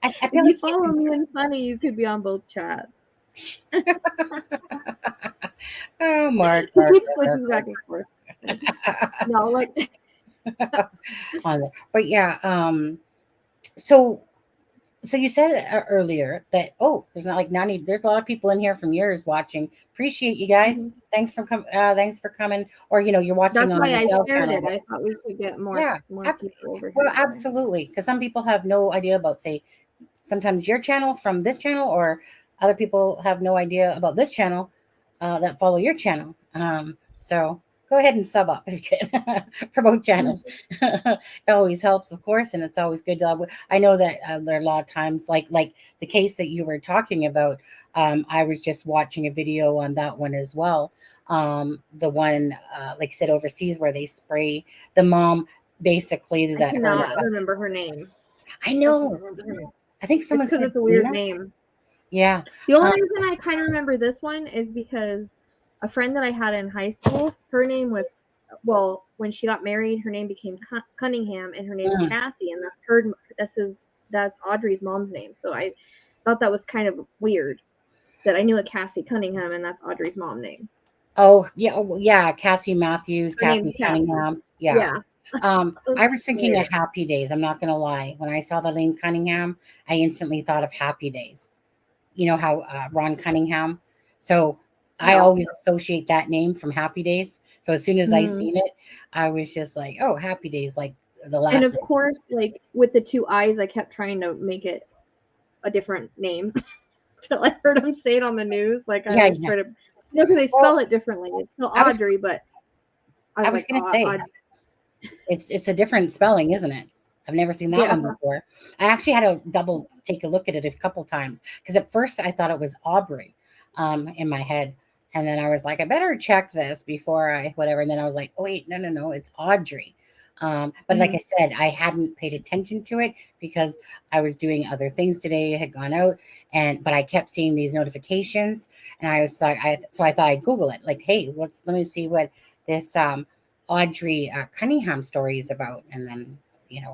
I if feel you like he's follow me enjoying and Sunny, you could be on both chats. Oh, Mark. He keeps switching back and forth. No, like. But yeah, so you said earlier that there's not like 90. There's a lot of people in here from yours watching. Appreciate you guys. Thanks for coming. Or you're watching That's on why the I Michelle shared channel. it. I thought we could get more people over here. Well, absolutely, because some people have no idea about, say, sometimes your channel from this channel, or other people have no idea about this channel that follow your channel. So go ahead and sub up if you can for both channels. It always helps, of course, and it's always good to. I know that there are a lot of times, like the case that you were talking about. I was just watching a video on that one as well. The one, like I said, overseas, where they spray the mom, basically. I cannot remember her name. I know. I think someone because said it's a weird Nina? name. Yeah. The only reason I kind of remember this one is because a friend that I had in high school, her name was, well, when she got married, her name became Cunningham, and her name's Cassie, and that's Audrey's mom's name. So I thought that was kind of weird that I knew a Cassie Cunningham, and that's Audrey's mom's name. Oh yeah, Cassie Matthews, Her name's Kathy Cunningham. Yeah. I was thinking of Happy Days. I'm not gonna lie. When I saw the name Cunningham, I instantly thought of Happy Days. You know how Ron Cunningham. So I always associate that name from Happy Days. So as soon as I seen it, I was just like, oh, Happy Days, like the last. And of course, like with the two eyes, I kept trying to make it a different name till I heard him say it on the news. Like I was trying to, because they spell it differently. It's still Audrey, but I was gonna say it's a different spelling, isn't it? I've never seen that one before. I actually had to take a look at it a couple times, because at first I thought it was Audrey in my head. And then I was like, I better check this before I whatever. And then I was like, oh, wait, no, it's Audrey. But like I said, I hadn't paid attention to it because I was doing other things today. I had gone out, but I kept seeing these notifications, and I was like, so I thought I'd Google it. Like, hey, let me see what this Audrey Cunningham story is about. And then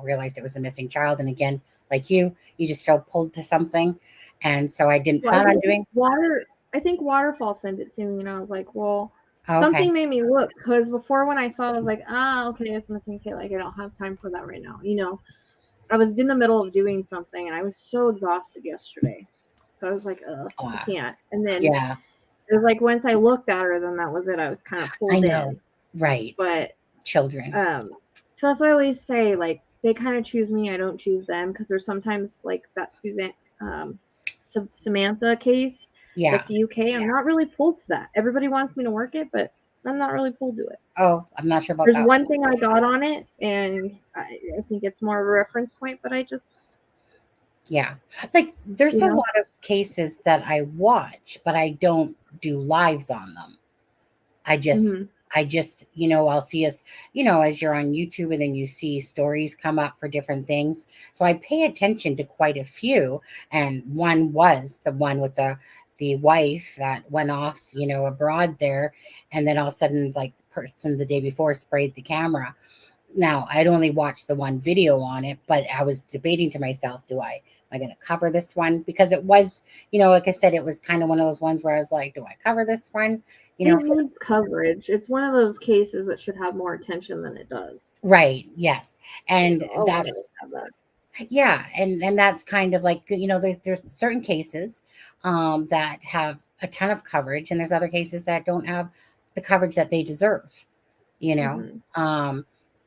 realized it was a missing child. And again, like you just felt pulled to something, and so I didn't plan on doing water. I think Waterfall sent it to me, and I was like, well. Something made me look, because before when I saw it, I was like, okay, it's missing kid. Like, I don't have time for that right now. I was in the middle of doing something, and I was so exhausted yesterday. So I was like, I can't. And then it was like once I looked at her, then that was it. I was kind of pulled in. Right. But children. So that's what I always say. Like, they kind of choose me. I don't choose them, because there's sometimes like that Samantha case. Yeah. That's UK. I'm not really pulled to that. Everybody wants me to work it, but I'm not really pulled to it. Oh, I'm not sure about There's that. one thing I got on it, and I think it's more of a reference point, but I just. Yeah. Like, there's a lot of cases that I watch, but I don't do lives on them. I just, I'll see us, as you're on YouTube, and then you see stories come up for different things. So I pay attention to quite a few. And one was the one with the wife that went off, abroad there. And then all of a sudden, like, the person the day before sprayed the camera. Now, I'd only watched the one video on it, but I was debating to myself, am I going to cover this one? Because it was, like I said, it was kind of one of those ones where I was like, do I cover this one? It needs coverage. It's one of those cases that should have more attention than it does. Right. Yes. And that's, yeah. And that's kind of like, there's certain cases that have a ton of coverage, and there's other cases that don't have the coverage that they deserve,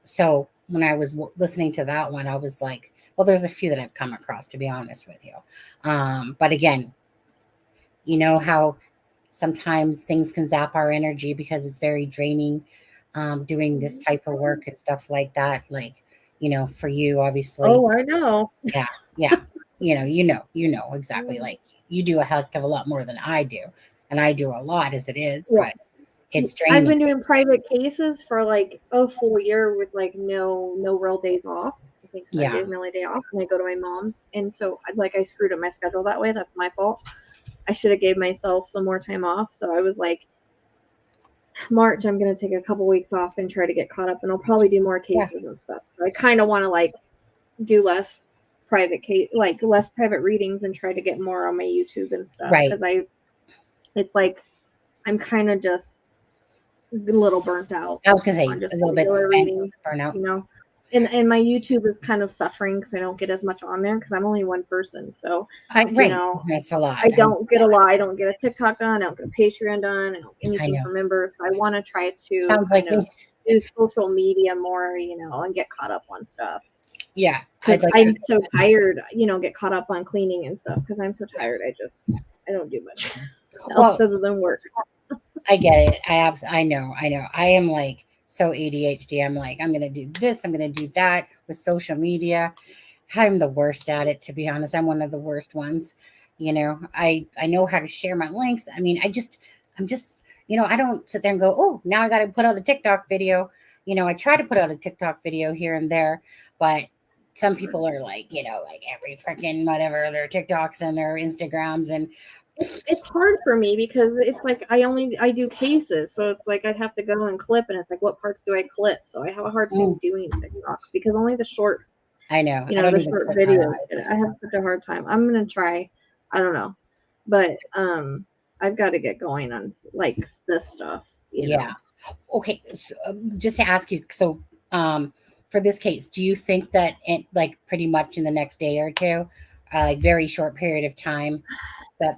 So when I was listening to that one, I was like, well, there's a few that I've come across, to be honest with you. But again, how sometimes things can zap our energy because it's very draining doing this type of work and stuff like that. Like, for you, obviously. Oh, I know. Yeah. Yeah. you know exactly. Like, you do a heck of a lot more than I do. And I do a lot as it is, but it's draining. I've been doing private cases for like a full year with like no real days off. I think Sunday's my only day off, and I go to my mom's. And so I screwed up my schedule that way. That's my fault. I should have gave myself some more time off. So I was like, March, I'm going to take a couple weeks off and try to get caught up, and I'll probably do more cases and stuff. So I kind of want to like do less less private readings and try to get more on my YouTube and stuff. Right. Because it's like I'm kind of just a little burnt out. I was gonna say on just a little bit regular spent, reading, burnout. you know. And my YouTube is kind of suffering because I don't get as much on there because I'm only one person. So you know, That's a lot. I don't get a lot. I don't get a TikTok done. I don't get a Patreon done. I don't get anything know. for members. I want to try to Sounds like kind of me. do social media more, you know, and get caught up on stuff. Yeah, Because I'm so tired, you know, get caught up on cleaning and stuff because I'm so tired. I don't do much else other than work. I get it. I know. I am like so ADHD. I'm like, I'm going to do this. I'm going to do that with social media. I'm the worst at it, to be honest. I'm one of the worst ones. You know, I know how to share my links. I mean, I'm just, you know, I don't sit there and go, oh, now I got to put out a TikTok video. You know, I try to put out a TikTok video here and there, but some people are like, you know, like every freaking whatever, their TikToks and their Instagrams. And it's hard for me because it's like I do cases, so it's like I'd have to go and clip, and it's like what parts do I clip? So I have a hard time doing TikTok because only the short, I know, you know, the short videos. I have such a hard time. I'm gonna try. I don't know, but I've got to get going on like this stuff. You know? Okay. So, just to ask you, so for this case, do you think that like pretty much in the next day or two, very short period of time?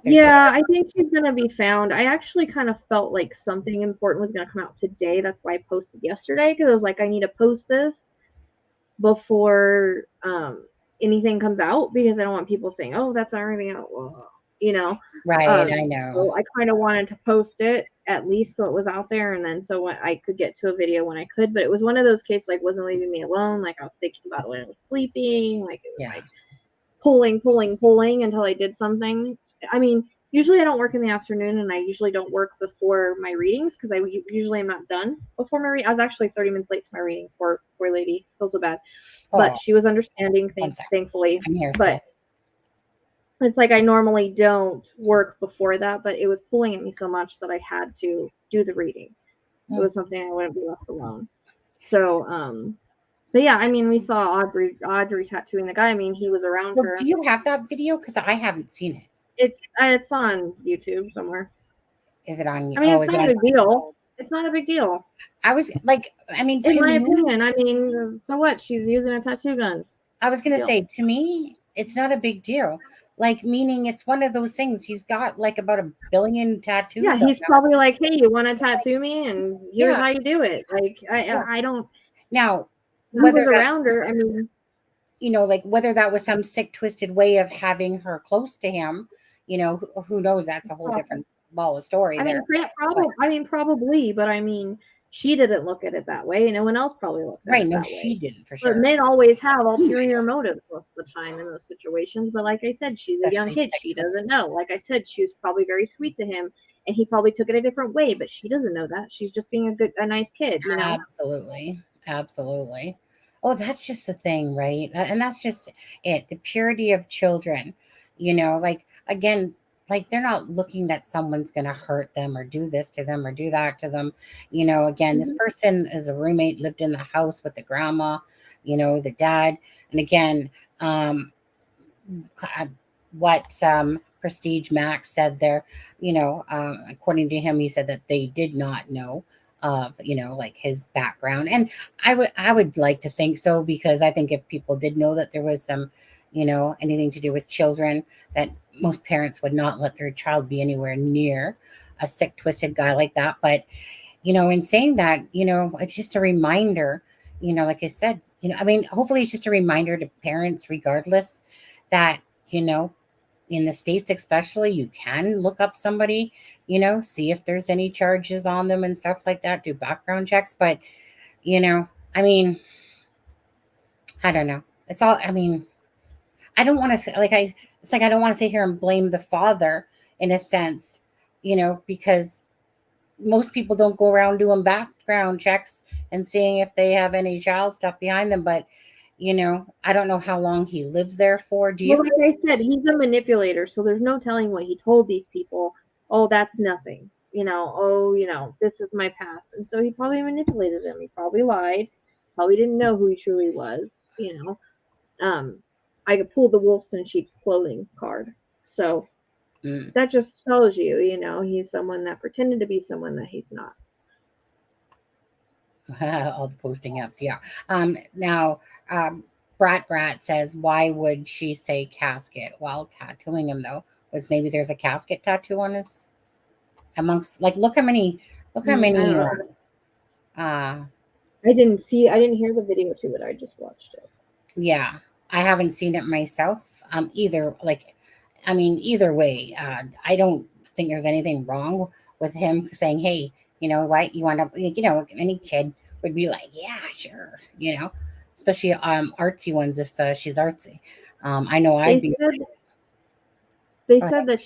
Yeah, I think she's gonna be found. I actually kind of felt like something important was gonna come out today. That's why I posted yesterday because I was like, I need to post this before anything comes out because I don't want people saying, "Oh, that's already out." Well, you know, right? I know. So I kind of wanted to post it at least so it was out there, and then so when I could get to a video when I could. But it was one of those cases like wasn't leaving me alone. Like I was thinking about it when I was sleeping. Like it was like pulling until I did something. I mean, usually I don't work in the afternoon and I usually don't work before my readings because I usually am not done before my reading. I was actually 30 minutes late to my reading. Poor lady. Feels so bad. But she was understanding, thankfully. I'm here but it's like I normally don't work before that, but it was pulling at me so much that I had to do the reading. It was something I wouldn't be left alone. So, but yeah, I mean, we saw Audrey tattooing the guy. I mean, he was around her. Do you have that video? Because I haven't seen it. It's on YouTube somewhere. Is it on? I mean, it's not a big deal. It's not a big deal. I was like, I mean, in my opinion, I mean, so what? She's using a tattoo gun. I was gonna say, to me, it's not a big deal. Like, meaning it's one of those things. He's got like about 1 billion tattoos. Yeah, he's probably like, hey, you want to tattoo me? And here's how you do it. Like, I don't. Now, whether around her, I mean, you know, like whether that was some sick, twisted way of having her close to him, you know, who knows? That's a whole different ball of story. Probably, but I mean, she didn't look at it that way. No one else probably looked at it that way. She didn't for sure. But men always have ulterior motives most of the time in those situations. But like I said, she's a young kid. She doesn't know. Like I said, she was probably very sweet to him, and he probably took it a different way. But she doesn't know that. She's just being a nice kid. You know? Absolutely. Oh, that's just the thing, right? And that's just it. The purity of children, you know, like, again, like they're not looking that someone's going to hurt them or do this to them or do that to them. You know, again, this person is a roommate, lived in the house with the grandma, you know, the dad. And again, what Prestige Max said there, you know, according to him, he said that they did not know of, you know, like his background. And I would like to think so, because I think if people did know that there was some, you know, anything to do with children, that most parents would not let their child be anywhere near a sick, twisted guy like that. But, you know, in saying that, you know, it's just a reminder, you know, like I said, you know, I mean, hopefully it's just a reminder to parents, regardless, that, you know, in the States especially, you can look up somebody, you know, see if there's any charges on them and stuff like that, do background checks. But, you know, I mean, I don't know. It's all, I mean, I don't want to say, it's like I don't want to sit here and blame the father in a sense, you know, because most people don't go around doing background checks and seeing if they have any child stuff behind them. But, you know, I don't know how long he lived there for. Do you? Well, like I said, he's a manipulator, so there's no telling what he told these people. Oh, that's nothing. this is my past. And so he probably manipulated him. He probably lied. Probably didn't know who he truly was, I could pull the wolves in sheep's clothing card. So that just tells you, he's someone that pretended to be someone that he's not. All the posting apps, yeah. Now, Brat says, why would she say casket while tattooing him, though? Was maybe there's a casket tattoo on his amongst, like, look how many. I didn't hear the video to it. I just watched it. Yeah, I haven't seen it myself. Either way, I don't think there's anything wrong with him saying, hey, you know what, you want to, any kid would be like, yeah, sure, especially artsy ones if she's artsy. I know They said that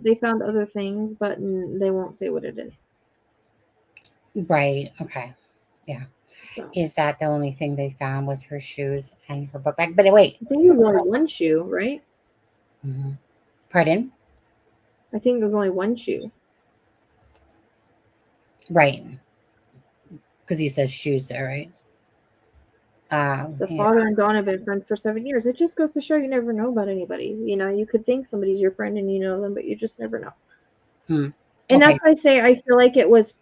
they found other things, but they won't say what it is. Right. Okay. Yeah. So. Is that the only thing they found was her shoes and her book bag? But wait. I think it was only one shoe, right? Mm-hmm. Pardon? I think there was only one shoe. Right. Because he says shoes there, right? The father and Dawn have been friends for 7 years. It just goes to show you never know about anybody. You could think somebody's your friend and you know them, but you just never know. And that's why I say I feel like it was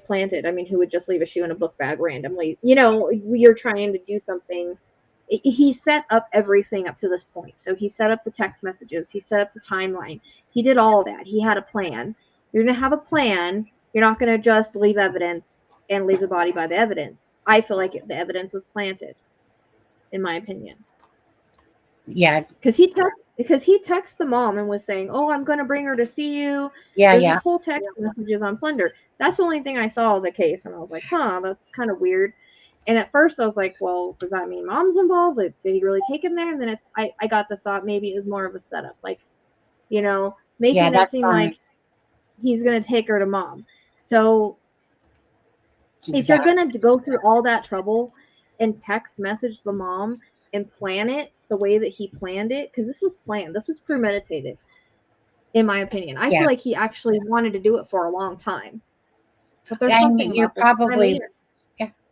planted. I mean, who would just leave a shoe in a book bag randomly? You're trying to do something. He set up everything up to this point. So he set up the text messages. He set up the timeline. He did all that. He had a plan. You're going to have a plan. You're not going to just leave evidence and leave the body by the evidence. I feel like the evidence was planted, in my opinion. Yeah. Because he texted the mom and was saying, "Oh, I'm going to bring her to see you." Yeah, There's yeah. this whole text messages on Plunder. That's the only thing I saw of the case, and I was like, "Huh, that's kind of weird." And at first, I was like, "Well, does that mean mom's involved? Did he really take him there?" And then I got the thought maybe it was more of a setup, like, making it seem like he's going to take her to mom. So if you're going to go through all that trouble and text message the mom and plan it the way that he planned it, because this was planned, this was premeditated, in my opinion. I feel like he actually wanted to do it for a long time. But there's something you're probably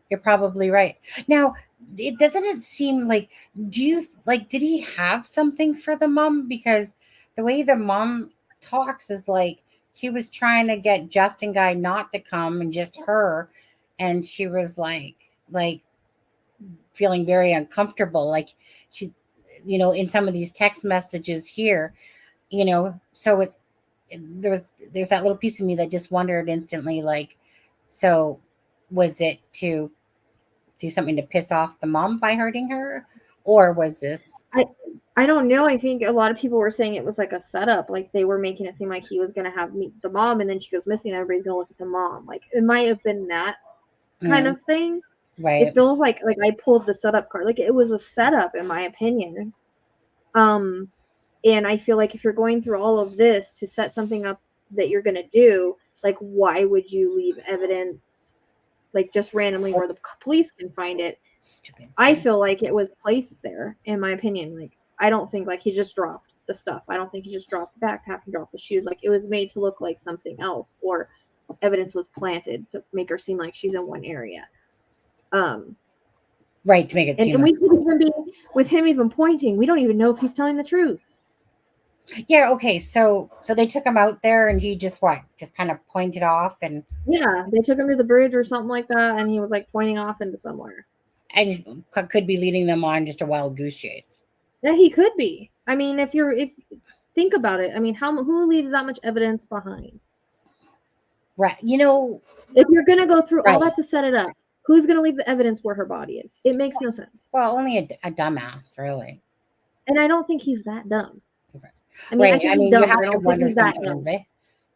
you're probably right. Now, doesn't it seem like, did he have something for the mom? Because the way the mom talks is like he was trying to get Justin Guy not to come and just her, and she was like feeling very uncomfortable, like she, in some of these text messages here, so there's that little piece of me that just wondered instantly, like, so was it to do something to piss off the mom by hurting her, or was this? I don't know. I think a lot of people were saying it was like a setup, like they were making it seem like he was going to meet the mom, and then she goes missing, and everybody's going to look at the mom. Like it might have been that kind of thing. Right. It feels like I pulled the setup card. Like it was a setup, in my opinion. And I feel like if you're going through all of this to set something up that you're going to do, like why would you leave evidence like just randomly where the police can find it? Stupid. I feel like it was placed there, in my opinion. Like I don't think like he just dropped the stuff. I don't think he just dropped the backpack and dropped the shoes. Like it was made to look like something else, or evidence was planted to make her seem like she's in one area. Right, to make it seem and we could even be with him even pointing. We don't even know if he's telling the truth. Yeah, okay, so they took him out there and he just kind of pointed off, and yeah, they took him to the bridge or something like that, and he was like pointing off into somewhere. And could be leading them on just a wild goose chase. Yeah, he could be. I mean, if think about it, I mean, who leaves that much evidence behind? Right, if you're gonna go through all that to set it up, who's gonna leave the evidence where her body is? It makes no sense. Well, only a dumbass, really. And I don't think he's that dumb. I mean, I think he's dumb. You have to wonder sometimes, eh?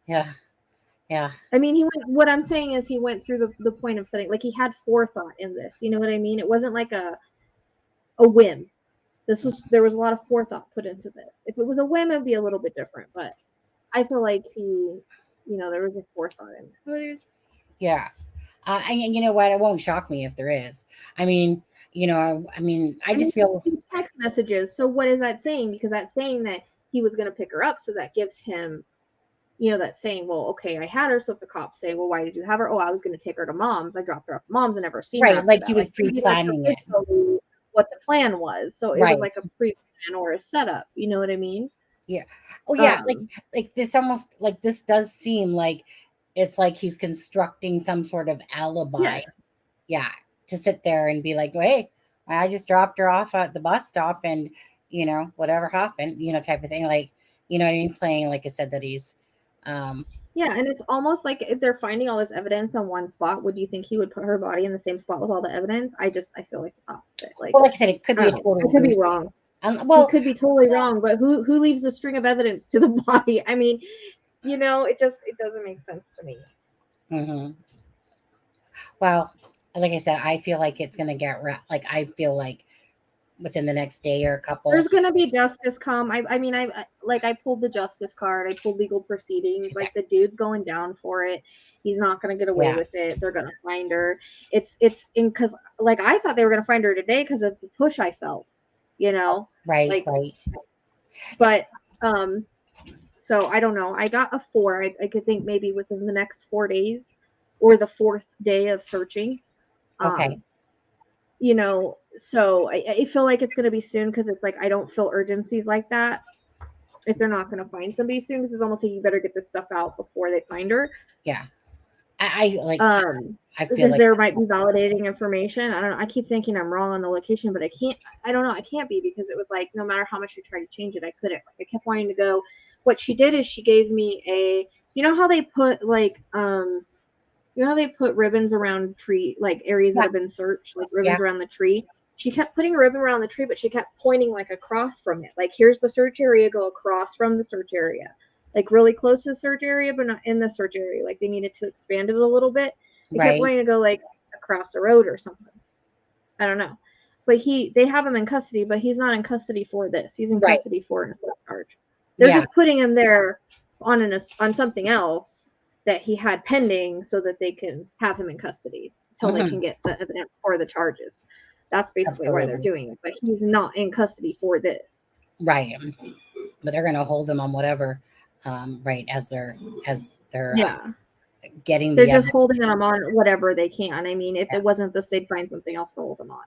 Yeah. I mean, what I'm saying is he went through the point of setting, like he had forethought in this. You know what I mean? It wasn't like a whim. There was a lot of forethought put into this. If it was a whim, it'd be a little bit different. But I feel like there was a forethought in it. Yeah. And you know what? It won't shock me if there is. I mean, I just feel text messages. So what is that saying? Because that's saying that he was going to pick her up. So that gives him, that's saying, well, okay, I had her. So if the cops say, well, why did you have her? Oh, I was going to take her to mom's. I dropped her off at mom's and never seen her Right, after like that. he was maybe, pre-planning it. officially what the plan was. So it was Right. like a pre-plan or a setup. You know what I mean? Yeah. Oh yeah, Um, like this almost like this does seem like it's like he's constructing some sort of alibi. Yes. Yeah, to sit there and be like, well, hey, I just dropped her off at the bus stop and, whatever happened, type of thing. Like, you know what I mean? Playing, like I said, that he's, yeah, and it's almost like if they're finding all this evidence on one spot, would you think he would put her body in the same spot with all the evidence? I feel like it's opposite. Like, well, like I said, it could be a I total could be goose wrong. chase. Well, He could be totally wrong, but who leaves a string of evidence to the body? I mean, it doesn't make sense to me. Mm-hmm. Well, like I said, I feel like it's gonna get like I feel like within the next day or a couple. There's gonna be justice come. I mean, I pulled the justice card. I pulled legal proceedings. Like the dude's going down for it. He's not gonna get away with it. They're gonna find her. It's in because like I thought they were gonna find her today because of the push I felt. Right. But so I don't know. I got a 4. I could think maybe within the next 4 days or the 4th day of searching. Okay. So I feel like it's going to be soon because it's like I don't feel urgencies like that if they're not going to find somebody soon because it's almost like you better get this stuff out before they find her. Yeah. I feel because like there might be validating information. I don't know. I keep thinking I'm wrong on the location, but I can't. I don't know. I can't be because it was like no matter how much I tried to change it, I couldn't. Like I kept wanting to go. What she did is she gave me a. You know how they put like ribbons around tree like areas that have been searched, like ribbons around the tree. She kept putting a ribbon around the tree, but she kept pointing like across from it. Like here's the search area, go across from the search area. Like really close to the search area, but not in the search area. Like they needed to expand it a little bit. They kept wanting to go like across the road or something. I don't know. But they have him in custody, but he's not in custody for this. He's in custody for an assault charge. They're just putting him there on something else that he had pending so that they can have him in custody until they can get the evidence for the charges. That's basically why they're doing it. But he's not in custody for this. Right. But they're going to hold him on whatever, right, as they're getting they're just holding him on whatever they can. I mean, if it wasn't this, they'd find something else to hold him on.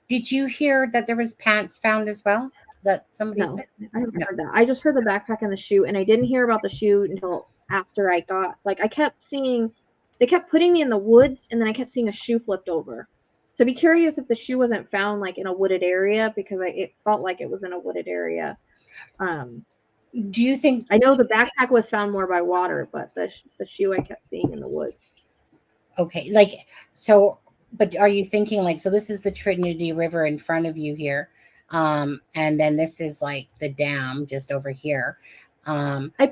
Did you hear that there was pants found as well? That somebody No, said? I haven't heard that. I just heard the backpack and the shoe, and I didn't hear about the shoe until after I got I kept seeing they kept putting me in the woods, and then I kept seeing a shoe flipped over. So I'd be curious if the shoe wasn't found like in a wooded area because it felt like it was in a wooded area. Do you think? I know the backpack was found more by water, but the shoe I kept seeing in the woods. Okay, but are you thinking so this is the Trinity River in front of you here, and then this is like the dam just over here. I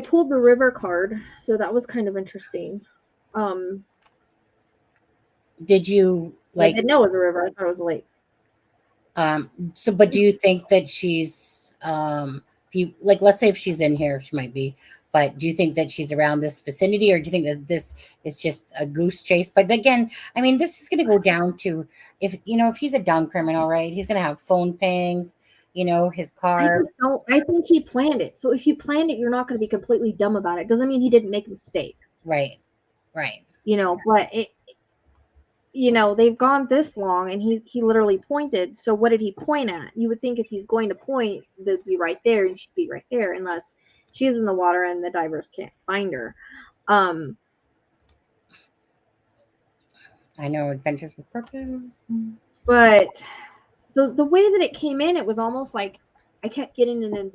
pulled the river card, so that was kind of interesting. Did you I didn't know it was a river. I thought it was a lake. But do you think that she's let's say if she's in here, she might be, but do you think that she's around this vicinity, or do you think that this is just a goose chase? But again, I mean, this is going to go down to if he's a dumb criminal, right? He's going to have phone pings, his car. I think he planned it. So if you planned it, you're not going to be completely dumb about it. Doesn't mean he didn't make mistakes. Right. But they've gone this long and he literally pointed. So what did he point at? You would think if he's going to point, they'd be right there and she'd be right there, unless she's in the water and the divers can't find her. I know, Adventures with Purpose. But the way that it came in, it was almost like I kept getting an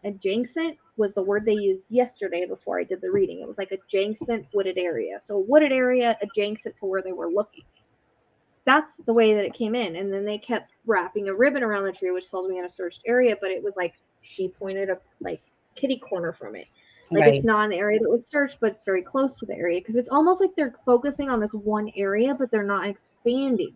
adjacent was the word they used yesterday before I did the reading. It was like adjacent wooded area. So wooded area adjacent to where they were looking. That's the way that it came in. And then they kept wrapping a ribbon around the tree, which told me in a searched area, but it was like she pointed up like kitty corner from it. It's not in the area that was searched, but it's very close to the area because it's almost like they're focusing on this one area, but they're not expanding.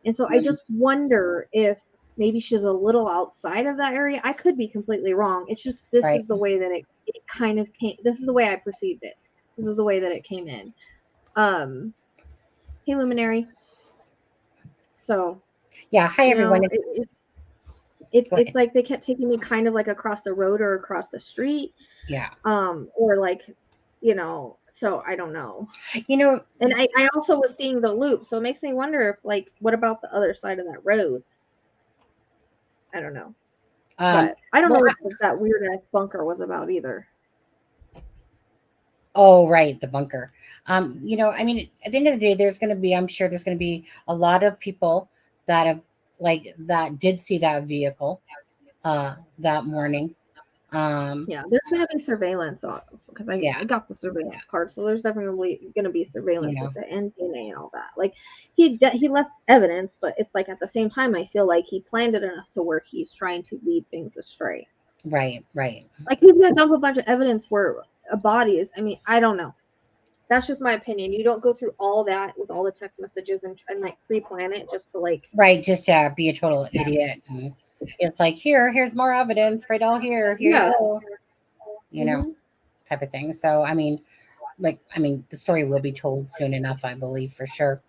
And so I just wonder if maybe she's a little outside of that area. I could be completely wrong. It's just this is the way that it kind of came. This is the way I perceived it. This is the way that it came in. Hey, Luminary. So yeah, hi everyone. it's like they kept taking me kind of like across the road or across the street. Yeah. Or like, you know, so I don't know. You know, and I also was seeing the loop, so it makes me wonder if, like, what about the other side of that road? I don't know. But I don't know what that weird ass bunker was about either. Oh, right, the bunker. You know, I mean, at the end of the day, there's going to be, I'm sure there's going to be a lot of people that have, like, that did see that vehicle that morning. Yeah, there's going to be surveillance on, because I got the surveillance card, so there's definitely going to be surveillance with the DNA and all that. Like, he left evidence, but it's like at the same time, I feel like he planned it enough to where he's trying to lead things astray. Right, right. Like, he's going to dump a bunch of evidence where a body is. I mean, I don't know. That's just my opinion. You don't go through all that with all the text messages and like pre-plan it just to like. Right, just to be a total idiot. And it's like, here's more evidence right all here. Here you go. You know, type of thing. So, I mean, the story will be told soon enough, I believe, for sure.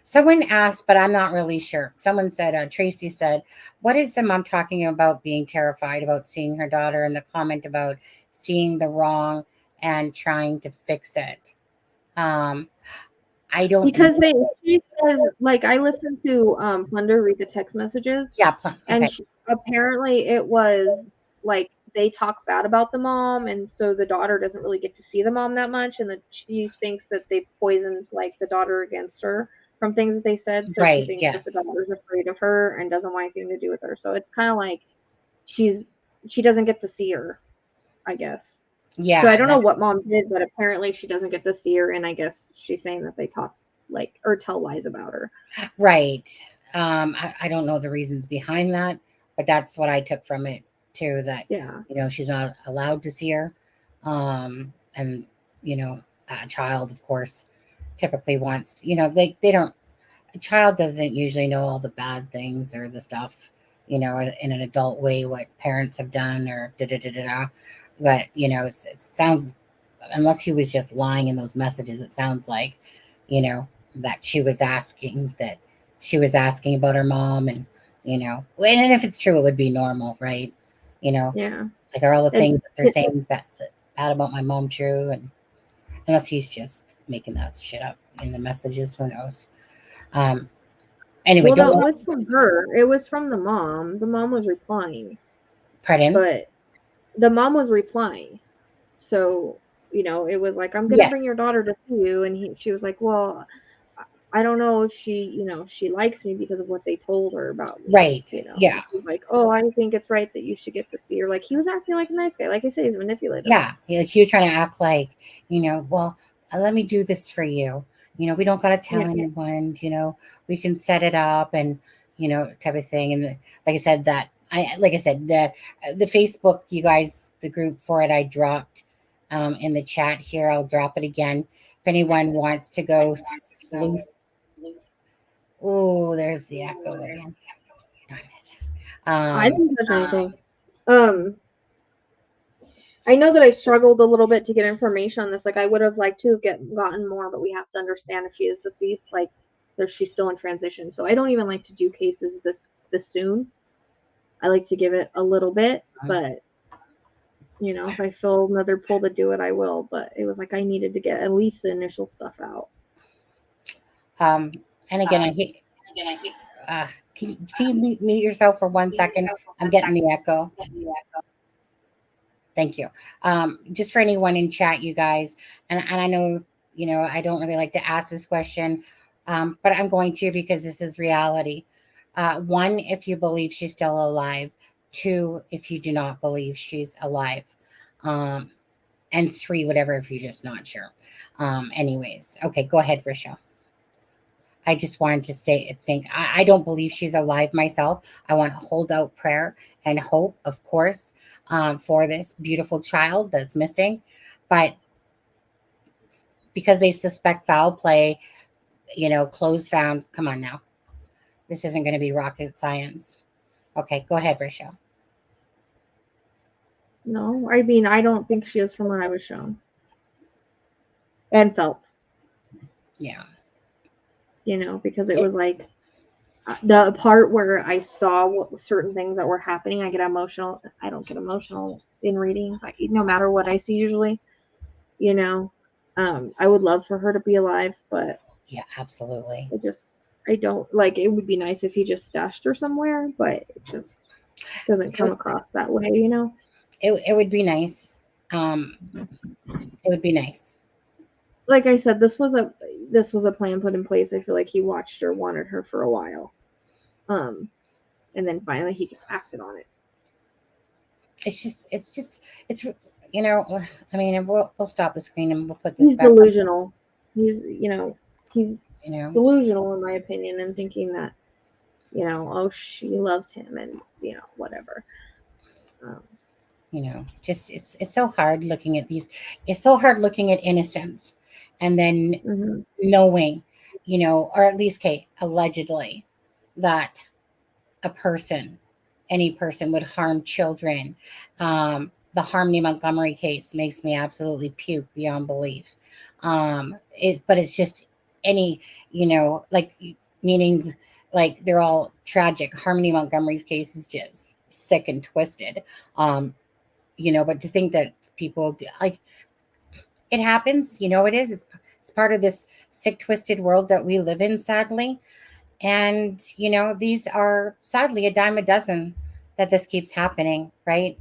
Someone asked, but I'm not really sure. Someone said, Tracy said, what is the mom talking about being terrified about seeing her daughter, and the comment about seeing the wrong and trying to fix it? I don't, because she says, like, I listened to Plunder read the text messages. Yeah, and apparently it was like they talk bad about the mom, and so the daughter doesn't really get to see the mom that much, and that she thinks that they poisoned like the daughter against her from things that they said. So she thinks that the daughter's afraid of her and doesn't want anything to do with her. So it's kind of like she doesn't get to see her, I guess. Yeah. So I don't know what mom did, but apparently she doesn't get to see her, and I guess she's saying that they talk like or tell lies about her. Right. I don't know the reasons behind that, but that's what I took from it too. That you know, she's not allowed to see her, and you know, a child, of course, typically wants to, you know, they don't. A child doesn't usually know all the bad things or the stuff, you know, in an adult way, what parents have done or da da da da da. But you know, it sounds, unless he was just lying in those messages, it sounds like, you know, that she was asking about her mom, and you know, and if it's true, it would be normal, right? You know, like, are all the things that they're saying bad about my mom true? And unless he's just making that shit up in the messages, who knows? Anyway, well, no, it was from her. It was from the mom. The mom was replying. Pardon? But the mom was replying. So, you know, it was like, I'm going to bring your daughter to see you. And she was like, well, I don't know if she, you know, she likes me because of what they told her about me. Right. You know? Yeah. Like, oh, I think it's right that you should get to see her. Like, he was acting like a nice guy. Like I say, he's manipulative. Yeah. He was trying to act like, you know, well, let me do this for you. You know, we don't got to tell anyone, you know, we can set it up, and, you know, type of thing. And like I said, the Facebook, you guys, the group for it, I dropped in the chat here. I'll drop it again. If anyone wants to go sleuth. Oh, there's the echo again. Darn it. I didn't touch anything. I know that I struggled a little bit to get information on this. Like, I would have liked to have gotten more, but we have to understand if she is deceased, like, she's still in transition. So I don't even like to do cases this soon. I like to give it a little bit, but you know, if I feel another pull to do it, I will. But it was like I needed to get at least the initial stuff out. And again, can you mute yourself for 1 second? I'm getting the echo. Thank you. Just for anyone in chat, you guys, and I know, you know, I don't really like to ask this question, but I'm going to, because this is reality. 1, if you believe she's still alive. 2, if you do not believe she's alive. And 3, whatever, if you're just not sure. Anyways, okay, go ahead, Rochelle. I just wanted to I don't believe she's alive myself. I want to hold out prayer and hope, of course, for this beautiful child that's missing. But because they suspect foul play, you know, clothes found. Come on now. This isn't going to be rocket science. Okay, go ahead, Rochelle. No, I mean, I don't think she is from what I was shown and felt. Yeah. You know, because it was like, The part where I saw what certain things that were happening, I get emotional. I don't get emotional in readings, no matter what I see usually, you know. I would love for her to be alive, but Yeah, absolutely. I don't like. It would be nice if he just stashed her somewhere, but it just doesn't come across that way, you know. It would be nice. It would be nice. Like I said, this was a plan put in place. I feel like he watched her, wanted her for a while, and then finally he just acted on it. It's you know, I mean, and we'll stop the screen and we'll put this He's back up. delusional. He's he's You know, delusional in my opinion, and thinking that oh, she loved him and whatever. You know, just it's so hard looking at these. It's so hard looking at innocence, and then knowing, or at least allegedly, that a person, any person, would harm children. The Harmony Montgomery case makes me absolutely puke beyond belief. But it's just any, like, meaning, like, they're all tragic. Harmony Montgomery's case is just sick and twisted. But to think that people like, it happens, it is. It's part of this sick, twisted world that we live in, sadly. And, these are sadly a dime a dozen that this keeps happening, right?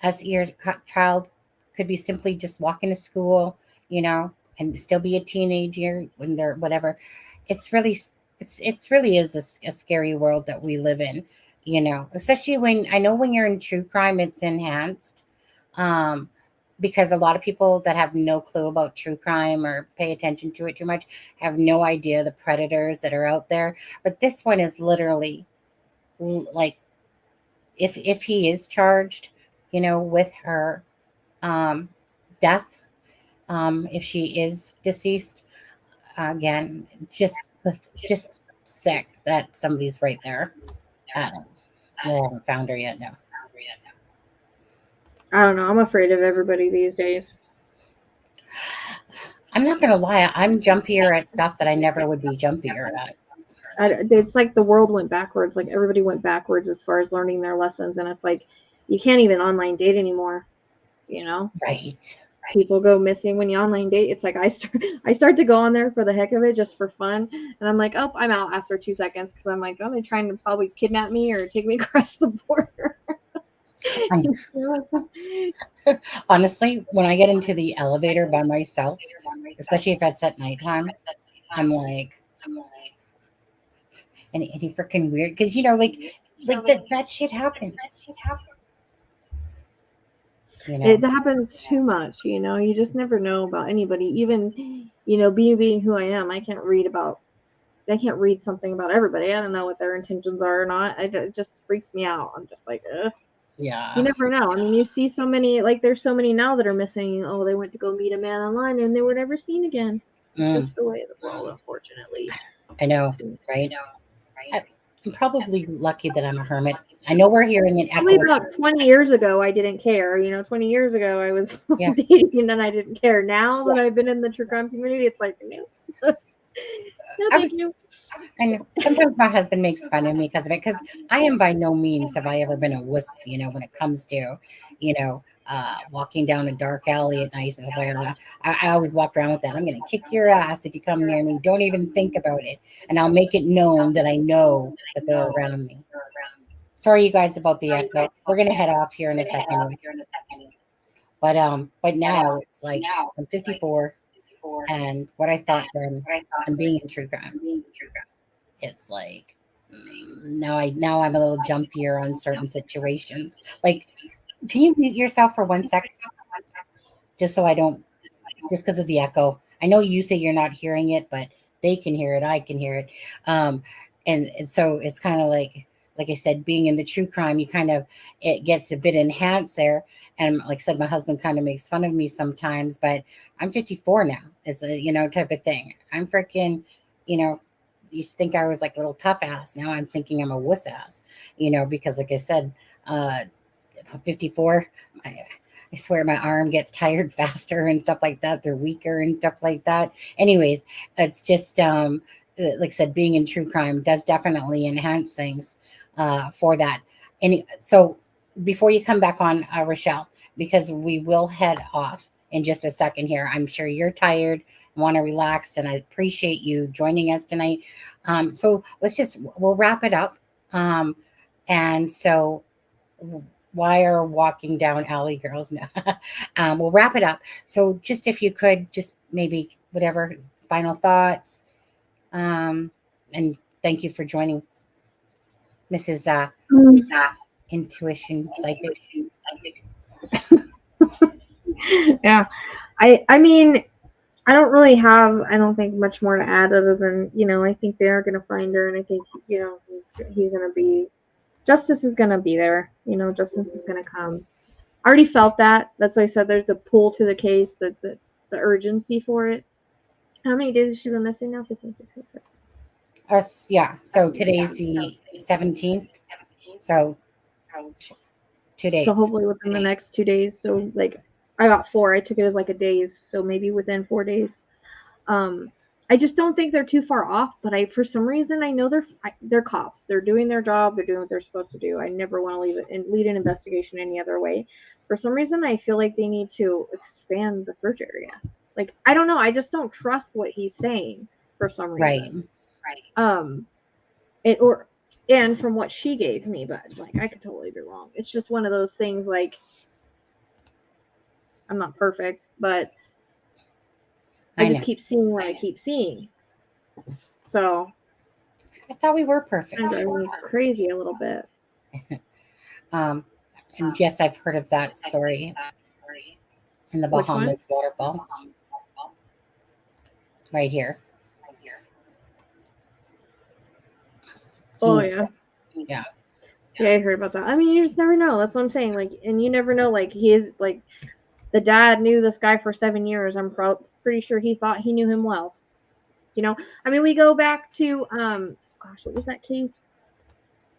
As your child could be simply just walking to school, and still be a teenager when they're whatever. It's really is a scary world that we live in, especially when you're in true crime, it's enhanced. Because a lot of people that have no clue about true crime or pay attention to it too much have no idea the predators that are out there. But this one is literally like, if he is charged, with her death, if she is deceased, again, just sick that somebody's right there. They haven't found her yet. No. I don't know. I'm afraid of everybody these days. I'm not gonna lie. I'm jumpier at stuff that I never would be jumpier at. It's like the world went backwards. Like, everybody went backwards as far as learning their lessons, and it's like you can't even online date anymore. Right. People go missing when you online date. It's like I start to go on there for the heck of it, just for fun, and I'm like, oh, I'm out after 2 seconds because I'm like, oh, they're trying to probably kidnap me or take me across the border. Honestly, when I get into the elevator by myself, especially if it's at nighttime, I'm like, any freaking weird, because that shit happens. It happens too much, you just never know about anybody. Even, being who I am, I can't read something about everybody. I don't know what their intentions are or not. It just freaks me out. I'm just like, ugh. Yeah. You never know. I mean, you see so many, like, there's so many now that are missing. Oh, they went to go meet a man online and they were never seen again. It's just the way of the world, unfortunately. I know, right? I'm probably lucky that I'm a hermit. I know we're hearing an echo. Only about 20 years ago, I didn't care. 20 years ago, I was dating and I didn't care. Now that I've been in the true crime community, it's like, no. No, thank you. I know. Sometimes my husband makes fun of me because of it, because I am by no means have I ever been a wuss, when it comes to, walking down a dark alley at night. I always walk around with that. I'm going to kick your ass if you come near me. Don't even think about it. And I'll make it known that I know that they're around me. Sorry, you guys, about the echo. We're going to head off here in a second. But now it's like I'm 54. And what I thought then, I'm being in true crime. It's like now I'm a little jumpier on certain situations. Like, can you mute yourself for 1 sec, just so I don't, just because of the echo? I know you say you're not hearing it, but they can hear it. I can hear it. And so it's kind of like I said, being in the true crime, it gets a bit enhanced there. And like I said, my husband kind of makes fun of me sometimes, but I'm 54 now. It's a, type of thing. I'm freaking, used to think I was like a little tough ass. Now I'm thinking I'm a wuss ass, because like I said, 54, I swear my arm gets tired faster and stuff like that. They're weaker and stuff like that. Anyways, it's just, like I said, being in true crime does definitely enhance things for that. And so before you come back on, Rochelle, because we will head off in just a second here. I'm sure you're tired, want to relax, and I appreciate you joining us tonight. So we'll wrap it up. And so why are walking down alley girls now? We'll wrap it up. So just if you could, just maybe whatever final thoughts. And thank you for joining, Mrs. Intuition Psychic. Yeah. I mean, I don't think much more to add other than, I think they are going to find her, and I think, he's going to be, justice is going to be there, justice is going to come. I already felt that. That's why I said there's a pull to the case, the urgency for it. How many days has she been missing now? 15, 16, 17. Yeah. So today's the 17th. So 2 days. So hopefully within the next 2 days. So like I got 4. I took it as like a days. So maybe within 4 days. I just don't think they're too far off. But for some reason, I know they're cops. They're doing their job. They're doing what they're supposed to do. I never want to lead an investigation any other way. For some reason, I feel like they need to expand the search area. Like, I don't know. I just don't trust what he's saying for some reason. Right. And from what she gave me, but like I could totally be wrong. It's just one of those things. Like, I'm not perfect, but I just keep seeing what I keep seeing. So I thought we were perfect. Kind of driving me crazy a little bit. And yes, I've heard of that story in the Bahamas waterfall. Right here. Oh yeah. Yeah. Yeah, I heard about that. I mean, you just never know. That's what I'm saying. Like, and you never know. Like, he is like, the dad knew this guy for 7 years. I'm pretty sure he thought he knew him well. I mean, we go back to gosh, what was that case?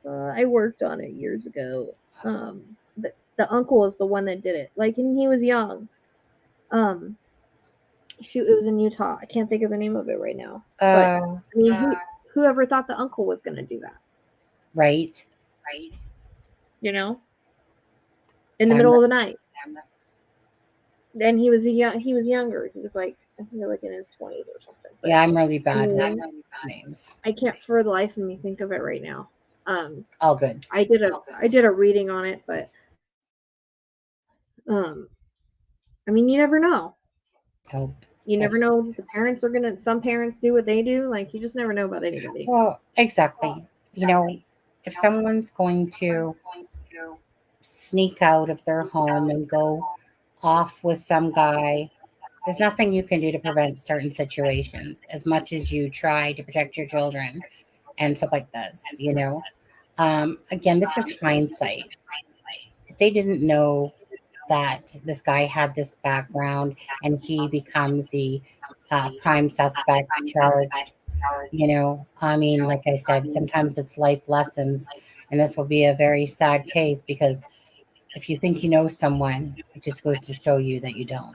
I worked on it years ago. The uncle is the one that did it. Like, and he was young. Shoot, it was in Utah. I can't think of the name of it right now. But I mean, whoever thought the uncle was going to do that? Right. In the middle of the night. And he was younger. He was like, I think like in his 20s or something. But, yeah, I'm really bad with names. I can't for the life of me think of it right now. All good. I did a reading on it, but I mean, you never know. Oh, you never know. Some parents do what they do. Like, you just never know about anybody. Well, exactly. If someone's going to sneak out of their home and go off with some guy, there's nothing you can do to prevent certain situations as much as you try to protect your children and stuff like this, Again, this is hindsight. If they didn't know that this guy had this background and he becomes the prime suspect charged, I mean, like I said, sometimes it's life lessons, and this will be a very sad case because if you think you know someone, it just goes to show you that you don't.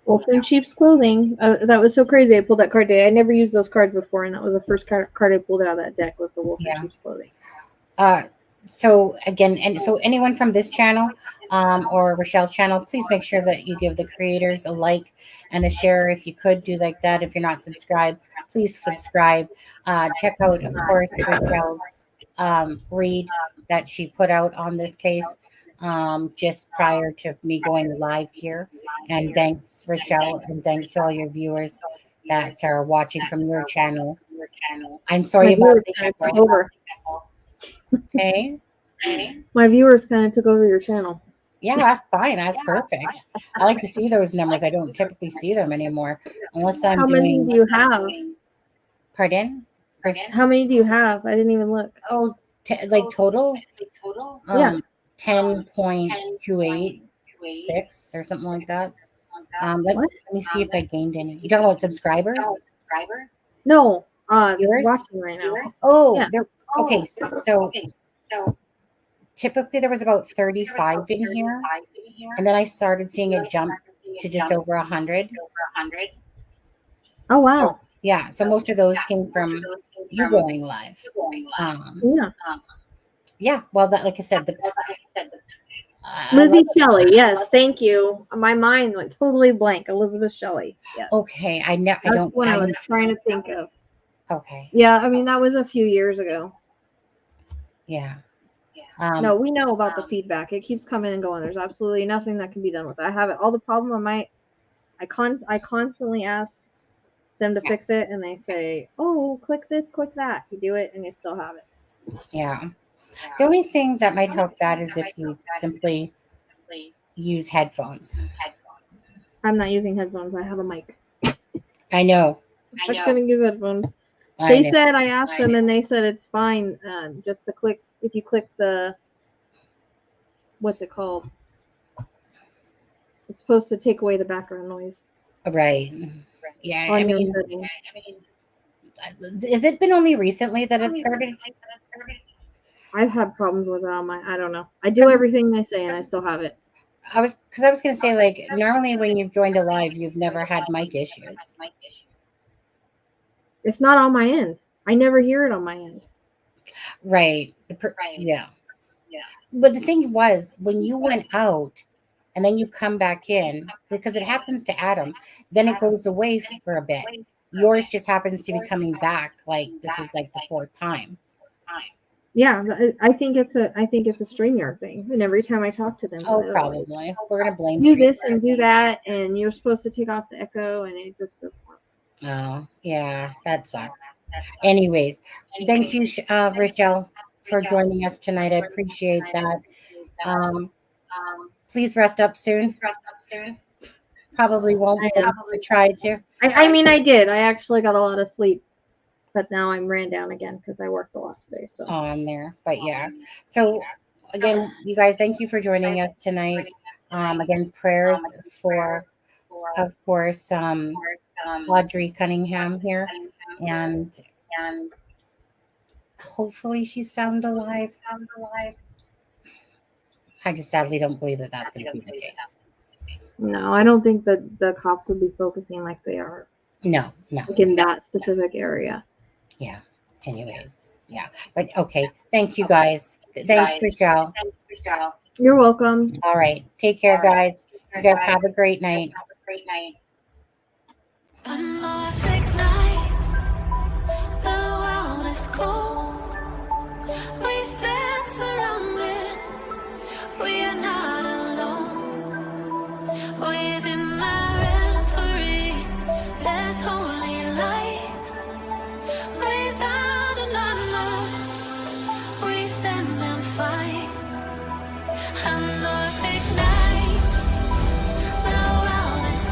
Wolf in Sheep's Clothing. That was so crazy. I pulled that card today. I never used those cards before, and that was the first card I pulled out of that deck was the Wolf in Sheep's Clothing. So again, and so anyone from this channel or Rochelle's channel, please make sure that you give the creators a like and a share if you could do like that. If you're not subscribed, please subscribe. Check out, of course, Rochelle's read that she put out on this case just prior to me going live here. And thanks, Rochelle, and thanks to all your viewers that are watching from your channel. I'm sorry about the over. Okay. My viewers kind of took over your channel. Yeah, that's fine. That's perfect. I like to see those numbers. I don't typically see them anymore unless I'm How many do you have? Pardon? How many do you have? I didn't even look. Oh, like total? Yeah. 10.286 or something like that. Let me see if I gained any. You talking about subscribers? No. Viewers? Watching right now. Oh, yeah. Okay, so typically there was about 35 in here, and then I started seeing it jump to just over 100. Oh wow! Yeah, so most of those came from you going live. Yeah. Yeah, well, that, like I said, Lizzie Shelley, yes, thank you. My mind went totally blank. Elizabeth Shelley, yes. Okay, I know. I That's don't. what I was trying to think of. Okay. Yeah, I mean that was a few years ago. Yeah. No, we know about the feedback. It keeps coming and going. There's absolutely nothing that can be done with it. I have it. All the problem on my, I constantly ask them to fix it, and they say, "Oh, click this, click that." You do it, and you still have it. Yeah. The only thing that might help that is if you simply use headphones. I'm not using headphones. I have a mic. I know. I couldn't use headphones. I They know. said I asked them, and they said it's fine. Just to click. If you click the, what's it called? It's supposed to take away the background noise. Right. Yeah. On I your mean, settings. has it been only recently that it started? I've had problems with it on my. I don't know. I do everything they say, and I still have it. I was going to say, like, normally when you've joined a live, you've never had mic issues. It's not on my end. I never hear it on my end. Right. Yeah. But the thing was, when you went out and then you come back in, because it happens to Adam, then it goes away for a bit. Yours just happens to be coming back. Like this is like the fourth time. Yeah, I think it's a StreamYard thing. And every time I talk to them, Oh, they're probably. like, We're gonna blame do StreamYard. this and do that, and you're supposed to take off the echo, and it just doesn't work. Oh, yeah, that sucks. Anyways, thank you, Rochelle, for joining us tonight. I appreciate that. Please rest up soon. Probably won't, but I tried to. I mean, I did. I actually got a lot of sleep, but now I'm ran down again because I worked a lot today. So on there, but yeah. So again, you guys, thank you for joining us tonight. Again, prayers for, of course, Audrii Cunningham here, and hopefully she's found alive. I just sadly don't believe that that's going to be the case. no, I don't think that the cops would be focusing like they are. No. Like in that specific area. Yeah. Anyways, yeah. But okay. Thank you guys. Thanks, Rochelle. You're welcome. All right. Take care, guys. You guys have a great night.